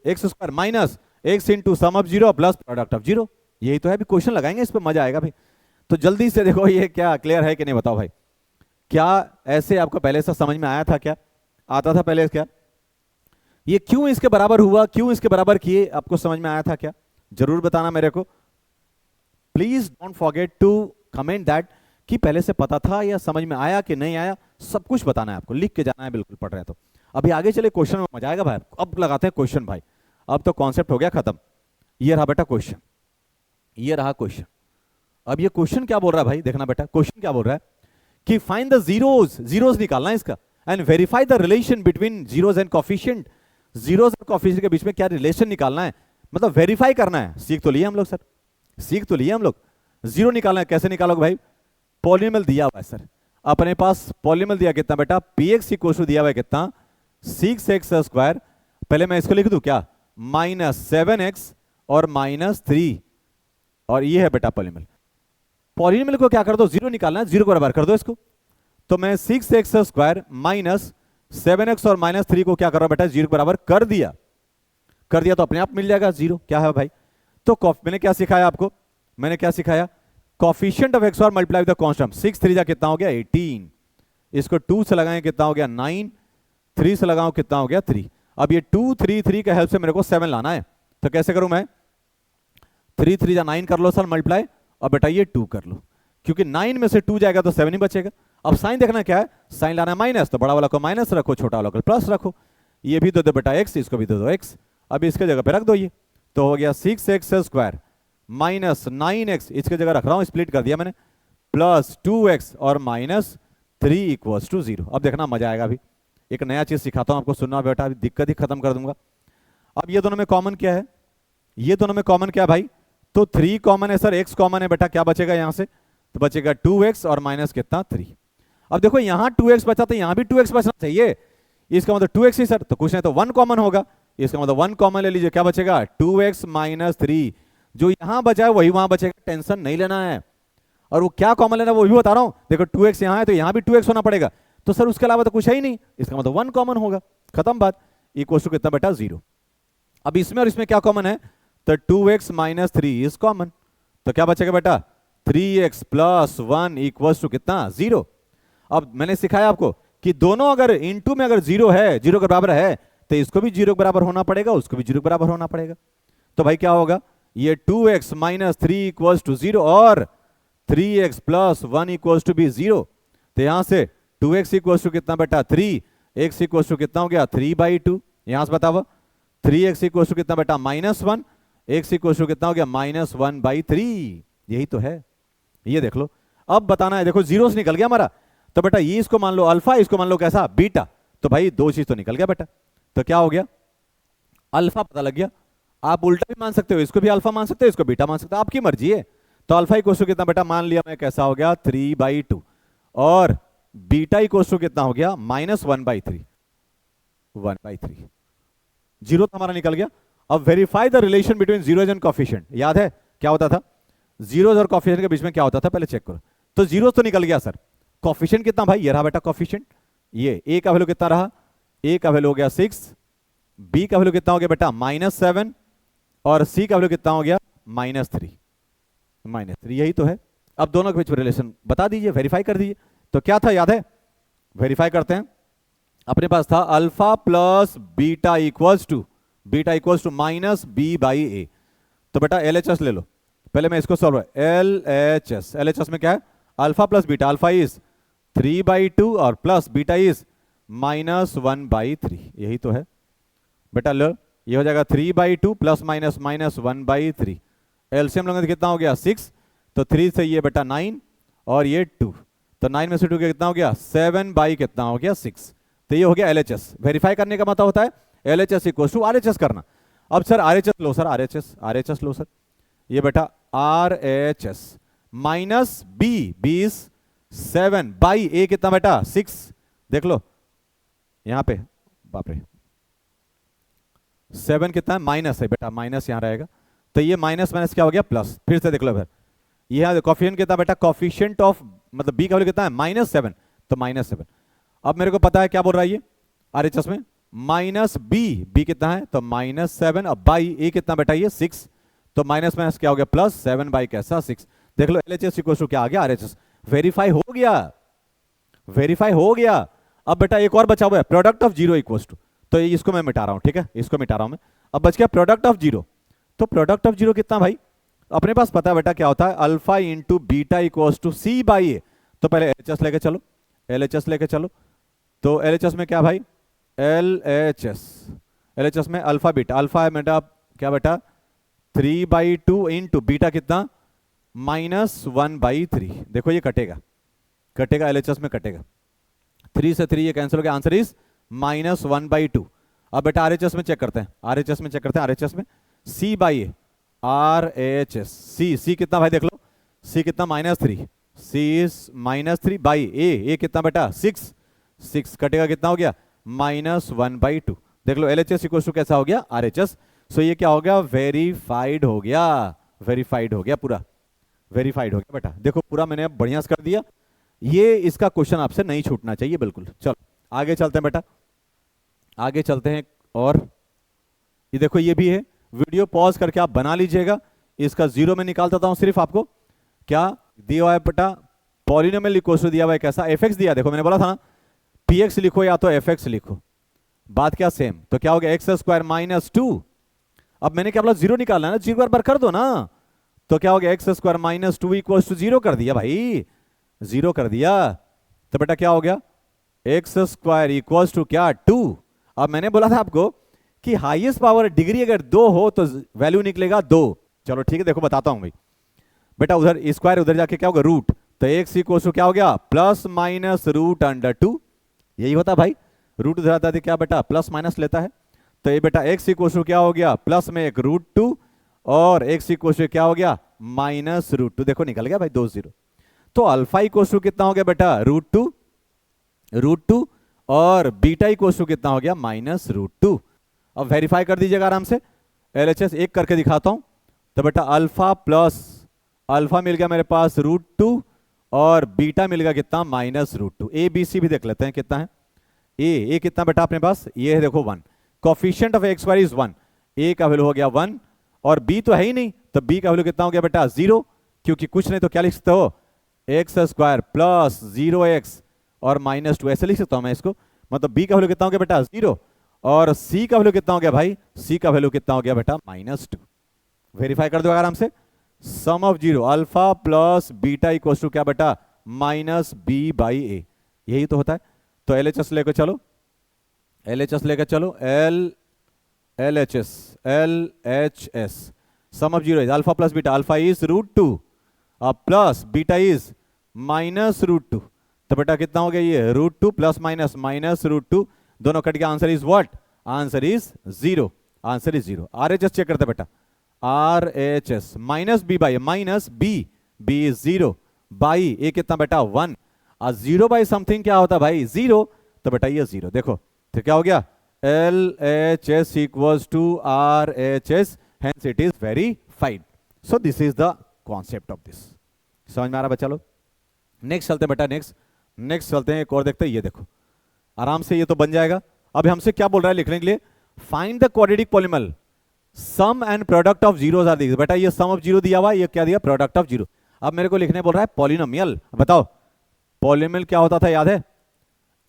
x square minus x into sum of zero plus product of zero. यही तो है, अभी क्वेश्चन लगाएंगे, इस पर मजा आएगा भाई। तो जल्दी से देखो ये क्या क्लियर है कि नहीं बताओ भाई, क्या ऐसे आपको पहले से समझ में आया था, क्या आता था पहले, क्या ये क्यों इसके बराबर हुआ, क्यों इसके बराबर किए, आपको समझ में आया था क्या, जरूर बताना मेरे को। Please don't forget to comment that कि पहले से पता था या समझ में आया कि नहीं आया, सब कुछ बताना है आपको, लिख के जाना है बिल्कुल पढ़ रहे हैं तो। अभी आगे चले क्वेश्चन में, मजा आएगा भाई। अब लगाते हैं क्वेश्चन भाई, अब तो कॉन्सेप्ट हो गया खत्म। ये रहा बेटा क्वेश्चन, ये रहा क्वेश्चन। अब ये क्वेश्चन क्या बोल रहा है भाई, देखना बेटा क्वेश्चन क्या बोल रहा है कि फाइंड द जीरोस, जीरोस निकालना है इसका, and verify the relation between zeros and coefficient, zeros और कोफिशिएंट के बीच में क्या रिलेशन निकालना है, मतलब वेरीफाई करना है। सीख तो लिए हम लोग सर, सीख तो लिए हम लोग, जीरो निकालना है, कैसे निकालोगे भाई, पॉलिनोमियल दिया हुआ है सर, अपने पास पॉलिनोमियल दिया कितना बेटा, पी एक्स इक्वल टू दिया हुआ है कितना 6x², पहले मैं इसको लिख दूं क्या, -7x और -3, और ये है बेटा पॉलिनोमियल। पॉलिनोमियल को क्या कर दो, जीरो निकालना है, जीरो को बराबर कर दो इसको, तो मैं 6x² माइनस 7x और -3 को क्या कर रहा हूं बेटा, जीरो के बराबर कर दिया, कर दिया तो अपने आप मिल जाएगा जीरो। क्या है भाई, तो मैंने क्या सिखाया आपको, मैंने क्या सिखाया, कोफिशिएंट ऑफ एक्स और मल्टीप्लाई विद द कांस्टेंट, 6 3 जा कितना हो गया 18, इसको 2 से लगाएं कितना हो गया 9, 3 से लगाऊं कितना हो गया 3। अब ये 2 3 3 के हेल्प से मेरे को 7 लाना है, तो कैसे करूं मैं, 3 3 जा 9 कर लो सर मल्टीप्लाई, और बेटा ये 2 कर लो, क्योंकि 9 में से 2 जाएगा तो 7 ही बचेगा। अब साइन देखना क्या है, साइन लाना है माइनस, तो बड़ा वाला को माइनस रखो, छोटा वाला को प्लस रखो, ये भी दे दो बेटा एक्स, इसको भी दे दो एक्स, अब इसके जगह पे रख दो, ये तो हो गया 6x² माइनस 9x, इसके जगह रख रहा हूं, स्प्लिट कर दिया मैंने, प्लस 2x और -3 इक्वल्स टू 0। अब देखना मजा आएगा, अभी एक नया चीज सिखाता हूं आपको, सुनना बेटा, अभी दिक्कत ही खत्म कर दूंगा। अब ये दोनों में कॉमन क्या है, ये दोनों में कॉमन क्या है भाई, तो 3 कॉमन है सर, x कॉमन है बेटा, क्या बचेगा यहां से, तो बचेगा 2x और माइनस कितना 3। अब देखो यहां 2x बचा तो यहां भी 2x बचना चाहिए, इसका मतलब 2x ही सर, तो कुछ नहीं तो 1 कॉमन होगा, इसका मतलब 1 कॉमन ले लीजिए, क्या बचेगा 2x माइनस 3। जो यहां बचा है वही वहां बचेगा, टेंशन नहीं लेना है। और वो क्या कॉमन लेना वो भी बता रहा हूं, देखो 2x यहां है तो यहां भी 2x होना पड़ेगा, तो सर उसके अलावा तो कुछ है ही नहीं, इसका मतलब 1 कॉमन होगा, खत्म बात, इक्वल टू कितना बेटा 0। अब इसमें और इसमें क्या कॉमन है, तो 2x माइनस 3 इज कॉमन, तो क्या बचेगा बेटा 3x प्लस 1 इक्वल टू कितना 0। अब मैंने सिखाया आपको कि दोनों अगर इनटू में अगर 0 है, 0 के बराबर है, तो इसको भी 0 के बराबर होना पड़ेगा, उसको भी 0 के बराबर होना पड़ेगा। तो भाई क्या होगा, ये 2x माइनस 3 इक्वल टू 0 और 3x प्लस 1 इक्वल टू भी 0। तो यहां से 2x इक्वल टू कितना बेटा 3, x इक्वल टू कितना हो गया 3/2, यहां से बताओ 3x इक्वल टू कितना बेटा -1, x इक्वल टू कितना हो गया -1/3, यही तो है, ये देख लो। अब बताना है, देखो जीरो से निकल गया हमारा, तो बेटा ये इसको मान लो अल्फा, इसको मान लो कैसा बीटा, तो भाई दो चीज तो निकल गया बेटा, तो क्या हो गया अल्फा पता लग गया। आप उल्टा भी मान सकते हो, इसको भी अल्फा मान सकते हो, इसको बीटा मान सकते हो, आपकी मर्जी है। तो अल्फा इक्वल टू कितना बेटा मान लिया मैं, कैसा हो गया 3/2 और बीटा इक्वल टू कितना हो गया -1/3, 1/3, जीरो तो हमारा निकल गया। अब verify the relation between zeros and coefficient, याद है क्या होता था, जीरोज और कोफिशिएंट के बीच में क्या होता था पहले चेक करो। तो जीरो तो निकल गया सर, कोफिशिएंट कितना भाई, ये रहा बेटा कोफिशिएंट, ये ए का वैल्यू कितना रहा, ए का वैल्यू हो गया 6, बी का वैल्यू कितना हो गया बेटा -7 और सी का वैल्यू कितना हो गया -3, यही तो है। अब दोनों के बीच में रिलेशन बता दीजिए, वेरीफाई कर दीजिए। तो क्या था याद है, वेरीफाई करते हैं। अपने पास था alpha plus beta equals to minus b by a, तो बेटा LHS ले लो, पहले मैं इसको सॉल्व LHS में क्या है alpha plus beta, alpha is 3/2 और प्लस बीटा इज -1/3, यही तो है बेटा। लो ये हो जाएगा 3/2 प्लस माइनस -1/3, एलसीएम लोगे तो कितना हो गया 6, तो 3 से ये बेटा 9 और ये 2, तो 9 में से 2 कितना हो गया 7 बाई कितना हो गया 6, तो ये हो गया LHS। वेरीफाई करने का मतलब होता है LHS इक्वल टू RHS करना। अब सर RHS लो सर, RHS लो सर, ये बेटा RHS minus b is 7 by a कितना बेटा 6, देख लो यहां पे, बाप रे 7 कितना है माइनस है बेटा, माइनस यहां रहेगा, तो ये माइनस माइनस क्या हो गया प्लस, फिर से देख लो फिर ये कोफिशिएंट कितना बेटा, कोफिशिएंट ऑफ मतलब बी का वैल्यू कितना है -7, तो -7। अब मेरे को पता है क्या बोल रहा है ये RHS में माइनस बी कितना है तो -7, अब बाई ए कितना बेटा ये 6, तो माइनस माइनस क्या हो गया प्लस 7 बाई कैसा 6, देख लो LHS इक्वल टू क्या आ गया RHS, वेरीफाई हो गया। अब बेटा एक और बचा हुआ है product of zero equal to, तो इसको मैं मिटा रहा हूं, ठीक है इसको मिटा रहा हूं मैं। अब बच गया प्रोडक्ट ऑफ जीरो, तो प्रोडक्ट ऑफ जीरो कितना भाई, अपने पास पता है बेटा क्या होता है alpha into beta equal to c by a, तो पहले LHS लेके चलो, तो LHS में क्या भाई LHS में अल्फा बीटा, अल्फा है बेटा क्या बेटा 3/2 इंटू बीटा कितना -1/3, देखो ये कटेगा LHS में कटेगा, 3 से 3 ये कैंसिल हो गया, आंसर इज -1/2। अब बेटा RHS में चेक करते हैं, RHS में C by A, RHS C कितना भाई देख लो, C कितना -3, C इज -3 बाई ए कितना बेटा 6 कटेगा कितना हो गया -1/2, देख लो LHS इक्वल टू कैसा हो गया RHS। सो ये क्या हो गया वेरीफाइड हो गया, पूरा वेरीफाइड हो गया बेटा, देखो पूरा मैंने अब बढ़िया से कर दिया, ये इसका क्वेश्चन आपसे नहीं छूटना चाहिए बिल्कुल। चलो आगे चलते हैं बेटा, आगे चलते हैं। और ये देखो ये भी है, वीडियो पॉज करके आप बना लीजिएगा, इसका जीरो में निकाल देता हूं सिर्फ आपको, क्या दिया हुआ है बेटा पॉलिनोमियल इक्वल टू दिया हुआ है कैसा fx दिया, देखो मैंने बोला था ना px लिखो या तो fx लिखो, बात क्या सेम, तो क्या हो गया x² -2, अब मैंने क्या बोला जीरो निकालना है ना, जीरो बार कर दो ना, तो क्या हो गया x² -2 इक्वल टू 0 कर दिया भाई, 0 कर दिया, तो बेटा क्या हो गया x² इक्वल टू क्या 2। अब मैंने बोला था आपको कि हाईएस्ट पावर डिग्री अगर 2 हो तो वैल्यू निकलेगा 2, चलो ठीक है देखो बताता हूं भाई, बेटा उधर स्क्वायर उधर जाके क्या होगा रूट, तो x इक्वल टू क्या हो गया ±√2, यही होता भाई, रूट उधर आता है क्या बेटा प्लस माइनस लेता है, तो ये बेटा x इक्वल टू क्या हो गया, प्लस में एक √2 और x इक्वल टू क्या हो गया, माइनस √2। देखो निकल गया भाई 2 0। तो अल्फा इक्वल टू कितना हो गया बेटा, √2 और बीटा इक्वल टू कितना हो गया, माइनस √2। अब वेरीफाई कर दीजिएगा आराम से, LHS एक करके दिखाता हूं। तो बेटा अल्फा प्लस अल्फा मिल गया मेरे पास √2 और बीटा मिल गया कितना, माइनस √2। ए बी सी भी देख लेते हैं कितना है। ए कितना बेटा अपने पास, ये है देखो 1। Coefficient of x y is 1। A का वैल्यू हो गया 1 और बी तो है ही नहीं, तो बी का वैल्यू कितना हो गया बेटा 0, क्योंकि कुछ नहीं तो क्या लिख सकते हो, x² प्लस 0x और -2 ऐसे लिख सकता हूं मैं इसको। मतलब बी का वैल्यू कितना हो गया बेटा 0 और सी का वैल्यू कितना हो गया भाई, सी का वैल्यू कितना हो गया बेटा -2। वेरीफाई कर दो आराम से। Sum of 0 alpha plus beta equal to क्या बेटा, -b/a। यही तो होता है। तो LHS लेकर चलो, LHS लेकर चलो, LHS sum of 0 is alpha plus beta. Alpha is √2 plus beta is -√2। तो बेटा कितना हो गया ये, √2 प्लस माइनस -√2, दोनों कट गया। Answer is what, answer is 0। Answer is 0। RHS check करते बेटा, RHS -b/a, minus b is 0 by a कितना बेटा 1। 0 बाई समथिंग क्या होता है भाई, 0। तो बेटा ये 0 देखो, तो क्या हो गया, LHS equals to RHS, hence it is verified. So this is the concept of this. समझ में आ रहा बच्चा लोग। नेक्स्ट चलते हैं बेटा, नेक्स्ट चलते हैं, एक और देखते हैं। ये देखो आराम से ये तो बन जाएगा। अब हमसे क्या बोल रहा है लिखने के लिए, find the quadratic polynomial sum and product of zeros are this. बेटा ये सम ऑफ 0 दिया हुआ है, ये क्या दिया, प्रोडक्ट ऑफ 0। अब मेरे को लिखने बोल रहा है पॉलिनोमियल। बताओ पॉलिनोमियल क्या होता था, याद है,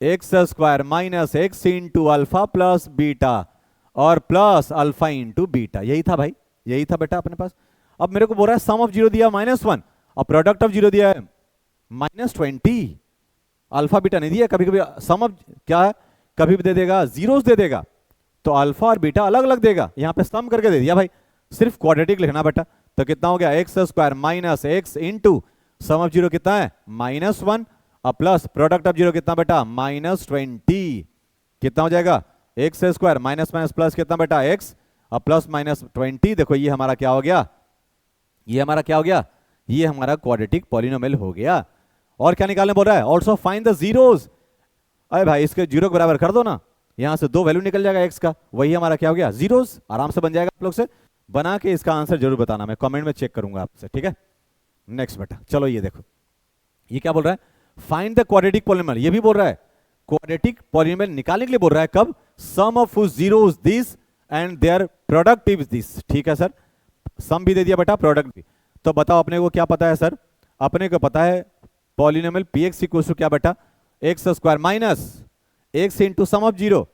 x² minus x into alpha plus beta और प्लस अल्फा इंटू बीटा। यही था भाई, यही था बेटा अपने पास। अब मेरे को बोल रहा है सम ऑफ 0 दिया -1 और प्रोडक्ट ऑफ 0 दिया है -20। अल्फा बीटा नहीं दिया। कभी कभी सम ऑफ क्या है, कभी भी दे देगा जीरोस दे देगा, तो अल्फा और बीटा अलग अलग देगा। यहां पे सम करके दे दिया भाई, सिर्फ क्वाड्रेटिक लिखना बेटा। तो कितना हो गया, x² minus x into sum of 0 कितना है, -1 और प्लस प्रोडक्ट ऑफ 0 कितना बेटा, -20। कितना हो जाएगा, x² माइनस माइनस प्लस कितना बेटा x और प्लस -20। देखो ये हमारा क्या हो गया, ये हमारा क्या हो गया, ये हमारा क्वाड्रेटिक पॉलिनोमियल हो गया। और क्या निकालने बोल रहा है, ऑल्सो फाइंड द जीरोस। अरे भाई इसके 0 के बराबर कर दो ना, यहां से 2 वैल्यू निकल जाएगा x का, वही हमारा क्या हो गया, जीरोस। आराम से बन जाएगा। आप लोग से बना के इसका आंसर जरूर बताना, मैं कमेंट में चेक करूंगा आपसे, ठीक है। नेक्स्ट बेटा चलो, ये देखो ये क्या बोल रहा है, फाइंड द क्वाड्रेटिक पॉलिनोमियल। ये भी बोल रहा है क्वाड्रेटिक पॉलिनोमियल निकालने के लिए बोल रहा है, कब, sum of zeros this and their product is this. ठीक है सर, सम भी दे दिया बेटा, प्रोडक्ट भी। तो बताओ अपने को क्या पता है सर, अपने को पता है पॉलिनोमियल px इक्वल्स टू क्या बेटा, x² minus x into sum of 0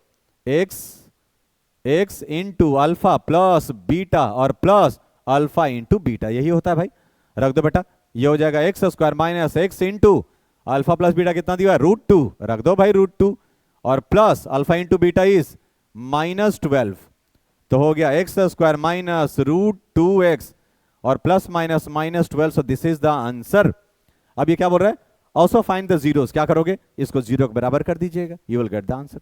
x into alpha plus beta और प्लस अल्फा इंटू बीटा। यही होता है भाई, रख दो बेटा। ये हो जाएगा x² minus x into alpha plus beta कितना दिया, √2, रख दो भाई √2 और plus alpha into beta is -12। तो हो गया x² माइनस √2x और plus minus -12। So this is the answer. अब ये क्या बोल रहा है, ऑल्सो फाइंड द जीरोस। क्या करोगे, इसको 0 के बराबर कर दीजिएगा, you will get the answer.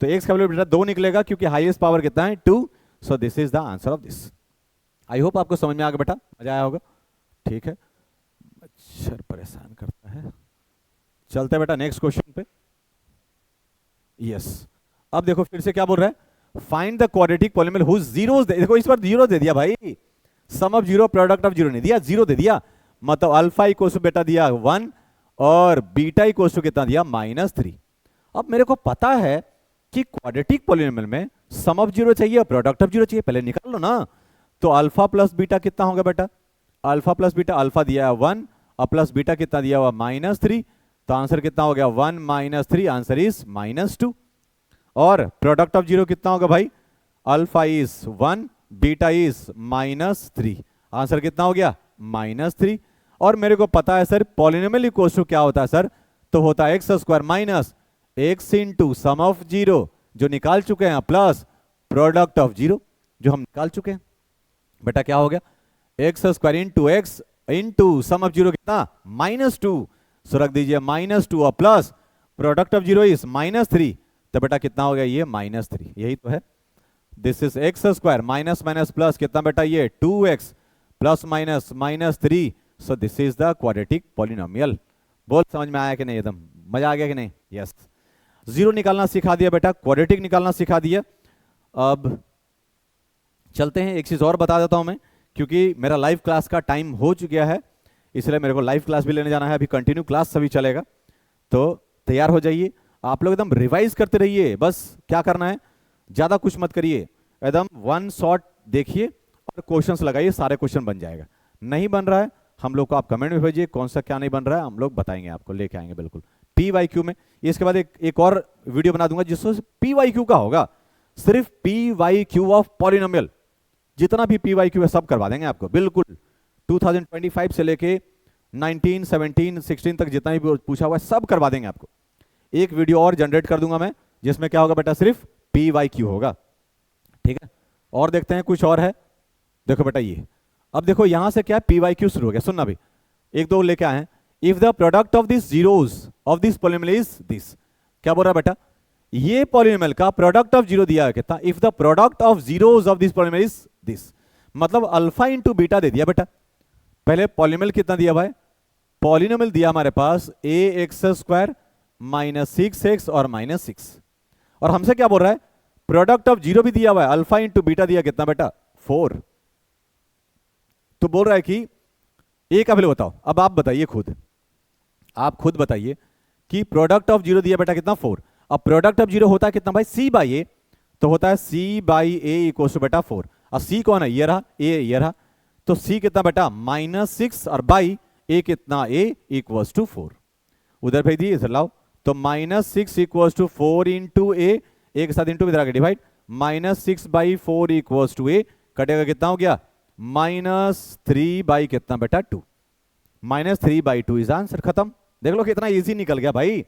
तो x का वैल्यू बेटा 2 निकलेगा, क्योंकि हाईएस्ट पावर कितना है 2। सो this is the answer of this. I hope आपको समझ में आ गया बेटा, मजा आया होगा। ठीक है, मच्छर परेशान करता है। चलते बेटा नेक्स्ट क्वेश्चन पे। यस, अब देखो फिर से क्या बोल रहा है, find the quadratic polynomial whose zeros. देखो इस बार 0 दे दिया भाई, सम ऑफ 0 प्रोडक्ट ऑफ 0 नहीं दिया, 0 दे दिया। मतलब अल्फा इक्वल्स टू बेटा दिया 1 और बीटा इक्वल्स टू कितना दिया, -3। अब मेरे को पता है कि क्वाड्रेटिक पॉलिनोमियल में सम ऑफ 0 चाहिए और प्रोडक्ट ऑफ 0 चाहिए, पहले निकाल लो ना। तो अल्फा प्लस बीटा कितना होगा बेटा, अल्फा प्लस बीटा, अल्फा दिया है 1 और प्लस बीटा कितना दिया हुआ -3। तो आंसर कितना हो गया, 1 - 3, आंसर इज -2। और प्रोडक्ट ऑफ 0 कितना होगा भाई, alpha is 1 beta is -3, answer कितना हो गया, -3। और मेरे को पता है सर पॉलिनोमियल इक्वल्स टू क्या होता है सर, तो होता है x² minus x into sum of 0 जो निकाल चुके हैं प्लस प्रोडक्ट ऑफ 0 जो हम निकाल चुके हैं। बेटा क्या हो गया, x² into x into sum of 0 कितना, -2। सो रख दीजिए -2 और प्लस प्रोडक्ट ऑफ 0 इज -3। तो बेटा कितना हो गया ये, -3। यही तो है। This is x square minus minus plus कितना बेटा ये 2x plus minus minus 3, so this is the quadratic polynomial. बोल समझ में आया कि नहीं, एकदम मजा आ गया कि नहीं? यस। जीरो निकालना सिखा दिया बेटा, क्वाड्रेटिक निकालना सिखा दिया। अब चलते हैं, एक चीज और बता देता हूं मैं, क्योंकि मेरा लाइव क्लास का टाइम हो चुका है, इसलिए मेरे को लाइव क्लास भी लेने जाना है। अभी कंटिन्यू क्लास सभी चलेगा, तो तैयार हो जाइए। आप लोग एकदम रिवाइज करते रहिए, बस क्या करना है, ज्यादा कुछ मत करिए, एकदम वन शॉट देखिए और क्वेश्चंस लगाइए, सारे क्वेश्चन बन जाएगा। नहीं बन रहा है हम लोग को आप कमेंट में भेजिए, कौन सा क्या नहीं बन रहा है, हम लोग बताएंगे आपको, लेके आएंगे बिल्कुल PYQ में। इसके बाद एक और वीडियो बना दूंगा जिससे PYQ का होगा, सिर्फ PYQ ऑफ पॉलिनोमियल, जितना भी PYQ है सब करवा देंगे आपको बिल्कुल। 2025 से लेके 19, 17, 16 तक जितना भी पूछा हुआ है सब करवा देंगे आपको। एक वीडियो और जनरेट कर दूंगा मैं, जिसमें क्या होगा बेटा, सिर्फ PYQ होगा, ठीक है। और देखते हैं कुछ और है, देखो बेटा ये, अब देखो यहां से क्या PYQ शुरू हो गया, सुनना भी, एक दो लेके आए हैं। If the product of this zeros of this polynomial is this, क्या बोल रहा है बेटा, ये पॉलिनोमियल का प्रोडक्ट ऑफ जीरो दिया है कितना, if the product of zeros of this polynomial is this, मतलब अल्फा इंटू बीटा दे दिया बेटा। पहले पॉलिनोमियल कितना दिया भाई, पॉलिनोमियल दिया हमारे पास ax² माइनस 6x और माइनस 6, और हमसे क्या बोल रहा है, प्रोडक्ट ऑफ जीरो भी दिया हुआ है, अल्फा इंटू बीटा दिया कितना बेटा 4, तो बोल रहा है कि ए का वैल्यू बताओ। अब आप बताइए खुद, आप खुद बताइए कि प्रोडक्ट ऑफ जीरो दिया बेटा कितना 4, अब प्रोडक्ट ऑफ जीरो होता है कितना भाई, c बाई ए, तो होता है c by a equal to बेटा 4, और c कौन है, ये रहा, ए ये रहा, तो c कितना बेटा -6 और बाई a कितना, a इक्वल्स टू 4, उधर भेज दिए, इधर लाओ, तो -6 इक्वल्स टू 4 इंटू ए, एक साथ इंटू इधर आगे divide, -6 by 4 equals to a, कटेगा कितना हो गया, -3 बाई कितना बेटा 2, -3 बाई 2 इज आंसर, खत्म। देख लो कितना इजी निकल गया भाई,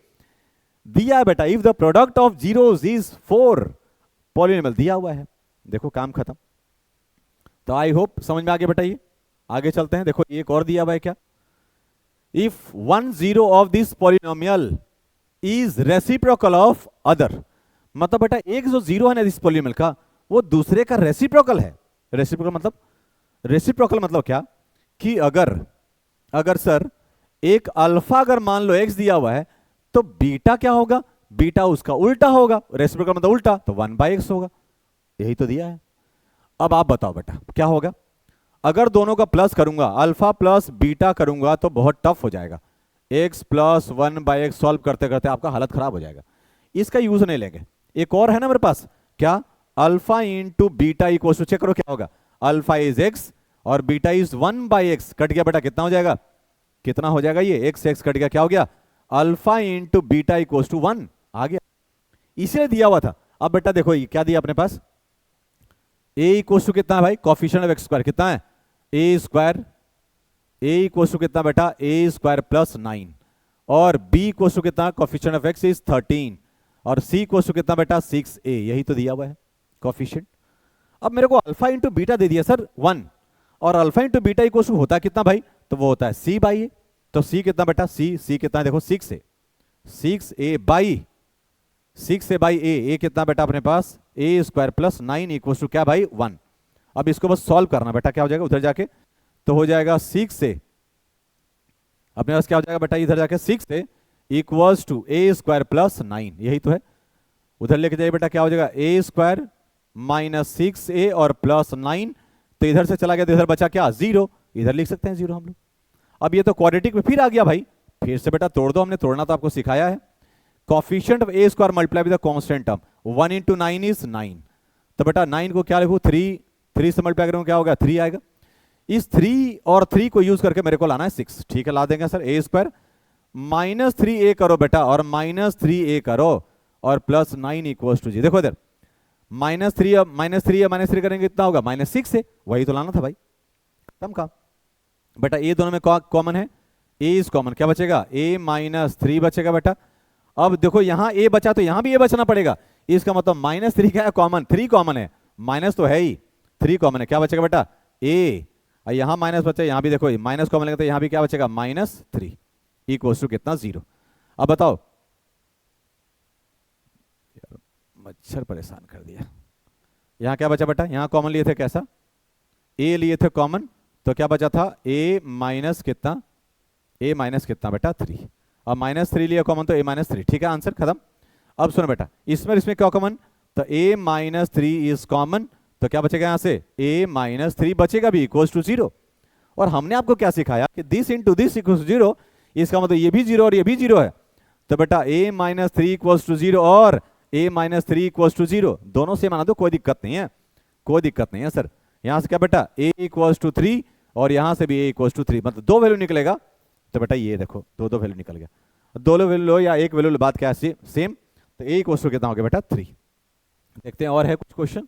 दिया है बेटा, if the product of zeros is 4, polynomial दिया हुआ है, देखो काम खत्म। तो आई होप समझ में आ गया बेटा, ये आगे चलते हैं, देखो एक और दिया हुआ है क्या, if one zero of this polynomial is reciprocal of other, मतलब बेटा एक जो जीरो है ना इस पॉलिनोमियल का, वो दूसरे का रेसिप्रोकल है। रेसिप्रोकल मतलब क्या, कि अगर सर एक अल्फा अगर मान लो x दिया हुआ है, तो बीटा क्या होगा, बीटा उसका उल्टा होगा, रेसिप्रोकल मतलब उल्टा, तो 1/x होगा, यही तो दिया है। अब आप बताओ बेटा क्या होगा, अगर दोनों का प्लस करूंगा, अल्फा प्लस बीटा करूंगा, तो बहुत टफ हो जाएगा, x प्लस 1/x सॉल्व करते करते आपका हालत खराब हो जाएगा, इसका यूज नहीं लेंगे। एक और है ना मेरे पास, क्या, alpha into beta equal to, check करो क्या होगा, अल्फा इज x और बीटा इज 1/x, कट गया बेटा, कितना हो जाएगा, कितना हो जाएगा ये, x कट गया, क्या हो गया, alpha into beta equal to 1 आ गया, इसलिए दिया हुआ था। अब बेटा देखो ये क्या दिया अपने पास, a इक्वल टू कितना है भाई, कॉफिशिएंट ऑफ x² कितना है, a² a इक्वल टू कितना बेटा, a² प्लस 9, और b इक्वल टू कितना, कॉफिशिएंट ऑफ x इज 13, और c इक्वल टू कितना बेटा 6a, यही तो दिया हुआ है कॉफिशिएंट। अब मेरे को अल्फा इंटू बीटा दे दिया सर 1, और alpha into beta equal to होता है कितना भाई, तो वो होता है c बाई ए, तो c कितना बेटा, c कितना है देखो 6a by 6a by a कितना बेटा अपने पास, a² प्लस 9 इक्वल टू क्या भाई 1। अब इसको बस सॉल्व करना बेटा, क्या हो जाएगा उधर जाके, तो हो जाएगा 6a, अपने पास क्या हो जाएगा बेटा इधर जाके 6a equals to a² plus 9, यही तो है, उधर लेके जाइए बेटा, क्या हो जाएगा a² माइनस 6a और प्लस 9, तो इधर से चला गया तो इधर बचा क्या 0, इधर लिख सकते हैं 0 हम लोग। अब ये तो क्वाड्रेटिक में फिर आ गया भाई, फिर से बेटा तोड़ दो, हमने तोड़ना तो आपको सिखाया है। Coefficient of a² multiply with the constant term, 1 into 9 is 9, तो बेटा 9 को क्या लिखूं, 3 से मल्टीप्लाई करूंगा क्या होगा 3 आएगा, इस 3 और 3 को यूज करके मेरे को लाना है 6, ठीक है ला देंगे सर, a² -3a करो बेटा, और -3a करो, और प्लस 9 इक्वल्स टू जी, देखो इधर -3 करेंगे कितना होगा, -6 है, वही तो लाना था भाई, खत्म काम बेटा। ये दोनों में कॉमन है, a इज कॉमन, क्या बचेगा, a -3 बचेगा बेटा। अब देखो यहां a बचा तो यहां भी a बचना पड़ेगा, इसका मतलब -3 क्या है, कॉमन, 3 कॉमन है, माइनस तो है ही, 3 कॉमन है, क्या बचेगा बेटा a, और यहां माइनस बचा, यहां भी देखो माइनस कॉमन लेगा तो यहां भी क्या बचेगा -3 इक्वल टू कितना 0। अब बताओ, मच्छर परेशान कर दिया, यहाँ क्या बचा बेटा, यहाँ कॉमन लिए थे कैसा, ए लिए थे कॉमन, तो क्या बचा था ए माइनस कितना, ए माइनस कितना बेटा 3, अब -3 लिया कॉमन तो a-3, ठीक है, आंसर खत्म। अब सुनो बेटा, इसमें क्या कॉमन, तो a-3 इज कॉमन, तो क्या बचेगा यहां से a-3 बचेगा भी इक्वल्स टू 0। और हमने आपको क्या सिखाया कि this into this equals to 0, इसका मतलब ये भी 0 और ये भी 0 है, तो बेटा a-3 इक्वल्स टू 0 और a-3 इक्वल्स टू 0 दोनों से माना दो, कोई दिक्कत नहीं है, कोई दिक्कत नहीं है सर। यहां से क्या बेटा a इक्वल्स टू 3 और यहां से भी a इक्वल्स टू 3, मतलब दो वैल्यू निकलेगा, तो बेटा ये देखो दो वैल्यू निकल गया, दो वैल्यू लो या एक वैल्यू लो, बात क्या है सेम, तो a इक्वल्स टू कितना हो गया बेटा 3। देखते हैं और है कुछ क्वेश्चन,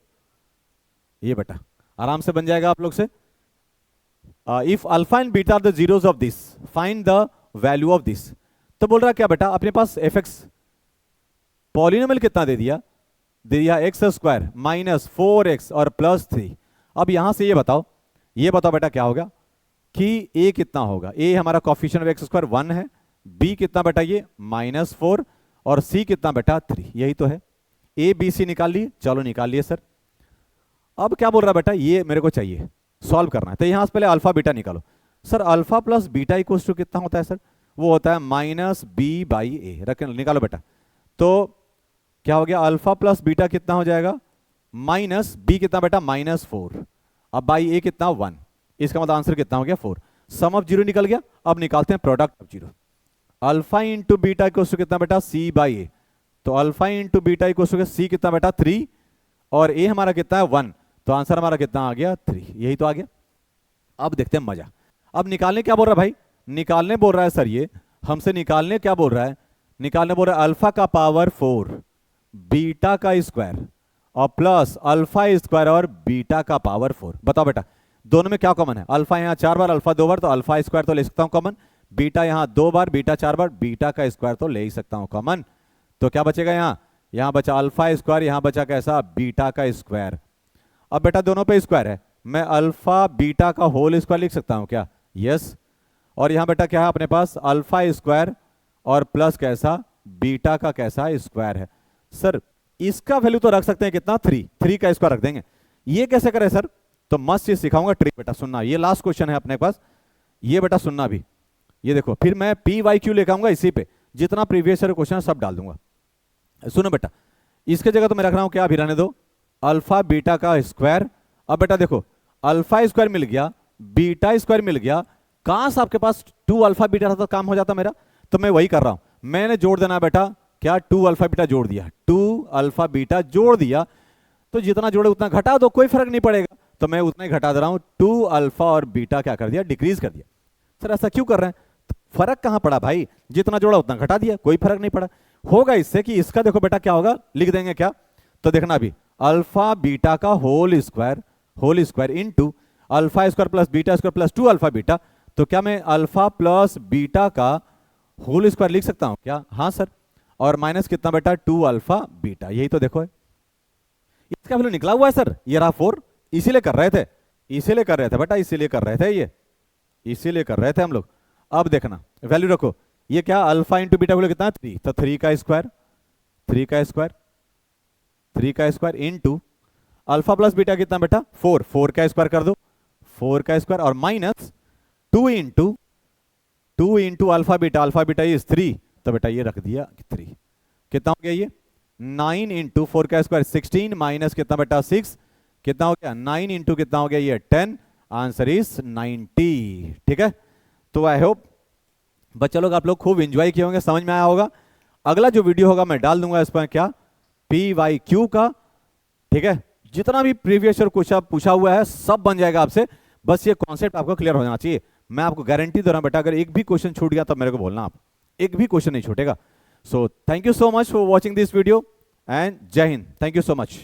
ये बेटा आराम से बन जाएगा आप लोग से। If alpha and beta are the zeros of this, find the value of this. तो बोल रहा क्या बेटा, अपने पास fx पॉलिनोमियल कितना दे दिया x² माइनस 4x और प्लस 3। अब यहां से ये बताओ बेटा क्या होगा कि a कितना होगा, a हमारा कोफिशिएंट ऑफ x² 1 है, b कितना बेटा ये -4 और c कितना बेटा 3, यही तो है। a b c निकाल लिए, चलो निकाल लिए सर। अब क्या बोल रहा बेटा, ये मेरे को चाहिए सॉल्व करना है, तो यहां से पहले अल्फा बीटा निकालो। Sir alpha plus beta equals to कितना होता है सर, वो होता है -b/a, रख निकालो बेटा। तो क्या हो गया, अल्फा प्लस बीटा कितना हो जाएगा, माइनस b कितना बेटा -4, अब बाई a कितना 1, इसका मतलब आंसर कितना हो गया 4। सम ऑफ 0 निकल गया। अब निकालते हैं product of 0। Alpha into beta equals to कितना बेटा c/a, तो alpha into beta equals to c कितना बेटा 3 और a हमारा कितना है 1, तो आंसर हमारा कितना आ गया 3, यही तो आ गया। अब देखते हैं मजा। अब निकालने क्या बोल रहा है भाई, निकालने बोल रहा है सर, ये हमसे निकालने क्या बोल रहा है, निकालने बोल रहा है अल्फा का पावर 4 बीटा का स्क्वायर और प्लस अल्फा स्क्वायर और बीटा का पावर 4। बताओ बेटा दोनों में क्या कॉमन है, अल्फा यहाँ 4 बार अल्फा 2 बार, तो अल्फा स्क्वायर तो ले सकता हूं कॉमन, बीटा यहाँ 2 बार बीटा 4 बार, बीटा का स्क्वायर तो ले ही सकता हूं कॉमन। तो क्या बचेगा, यहाँ बचा अल्फा स्क्वायर, यहाँ बचा कैसा बीटा का स्क्वायर। अब बेटा दोनों पे स्क्वायर है, मैं अल्फा बीटा का होल स्क्वायर लिख सकता हूं क्या, यस। और यहां बेटा क्या है अपने पास अल्फा स्क्वायर और प्लस कैसा बीटा का कैसा स्क्वायर है। सर इसका वैल्यू तो रख सकते हैं कितना 3 का स्क्वायर रख देंगे, ये कैसे करें सर, तो मस्त चीज सिखाऊंगा ट्रिक बेटा, सुनना, ये लास्ट क्वेश्चन है अपने पास, ये बेटा सुनना भी, ये देखो फिर मैं PYQ लेकर आऊंगा, इसी पे जितना प्रीवियस ईयर क्वेश्चन सब डाल दूंगा। सुनो बेटा इसके जगह तो मैं रख रहा हूं क्या, अभी रहने दो, अल्फा बीटा का स्क्वायर। अब बेटा देखो अल्फा स्क्वायर मिल गया, बीटा स्क्वायर मिल गया, काश आपके पास 2 अल्फा बीटा था तो काम हो जाता मेरा, तो मैं वही कर रहा हूं, मैंने जोड़ देना बेटा क्या 2 अल्फा बीटा जोड़ दिया, 2 अल्फा बीटा जोड़ दिया, तो जितना जोड़े उतना घटा दो, कोई फर्क नहीं पड़ेगा, तो मैं उतना ही घटा दे रहा हूं, 2 अल्फा और बीटा क्या कर दिया डिक्रीज कर दिया। सर ऐसा क्यों कर रहे हैं, तो फर्क कहां पड़ा भाई, जितना जोड़ा उतना घटा दिया, कोई फर्क नहीं पड़ा। होगा इससे कि इसका देखो बेटा क्या होगा, लिख देंगे क्या, तो देखना अभी अल्फा बीटा का whole square into alpha square plus beta square plus 2 alpha beta, तो क्या मैं अल्फा प्लस बीटा का होल स्क्वायर लिख सकता हूं क्या, हाँ सर, और माइनस कितना बेटा 2 अल्फा बीटा, यही तो देखो है, इसका वैल्यू निकला हुआ है सर, ये रहा 4, इसीलिए कर रहे थे बेटा, इसीलिए कर रहे थे, ये इसीलिए कर रहे थे हम लोग। अब देखना वैल्यू रखो, ये क्या अल्फा इंटू बीटा वैल्यू कितना 3, तो 3 का square into alpha plus beta कितना बेटा 4 का स्क्वायर कर दो, 4 का स्क्वायर और minus 2 into alpha beta is 3, तो बेटा ये रख दिया 3, कितना हो गया ये 9 इंटू 4 का स्क्वायर 16 माइनस कितना बेटा 6, कितना हो गया 9 इंटू कितना हो गया ये 10, आंसर इज 90। ठीक है, तो आई होप बच्चा लोग आप लोग खूब एंजॉय किए होंगे, समझ में आया होगा। अगला जो वीडियो होगा मैं डाल दूंगा इस पर क्या PYQ का, ठीक है, जितना भी प्रीवियस ईयर क्वेश्चन पूछा हुआ है सब बन जाएगा आपसे, बस ये कॉन्सेप्ट आपको क्लियर हो जाना चाहिए। मैं आपको गारंटी दे रहा हूं बेटा, अगर एक भी क्वेश्चन छूट गया तब मेरे को बोलना, आप एक भी क्वेश्चन नहीं छूटेगा। So thank you so much for watching this video and जय हिंद, थैंक यू सो मच।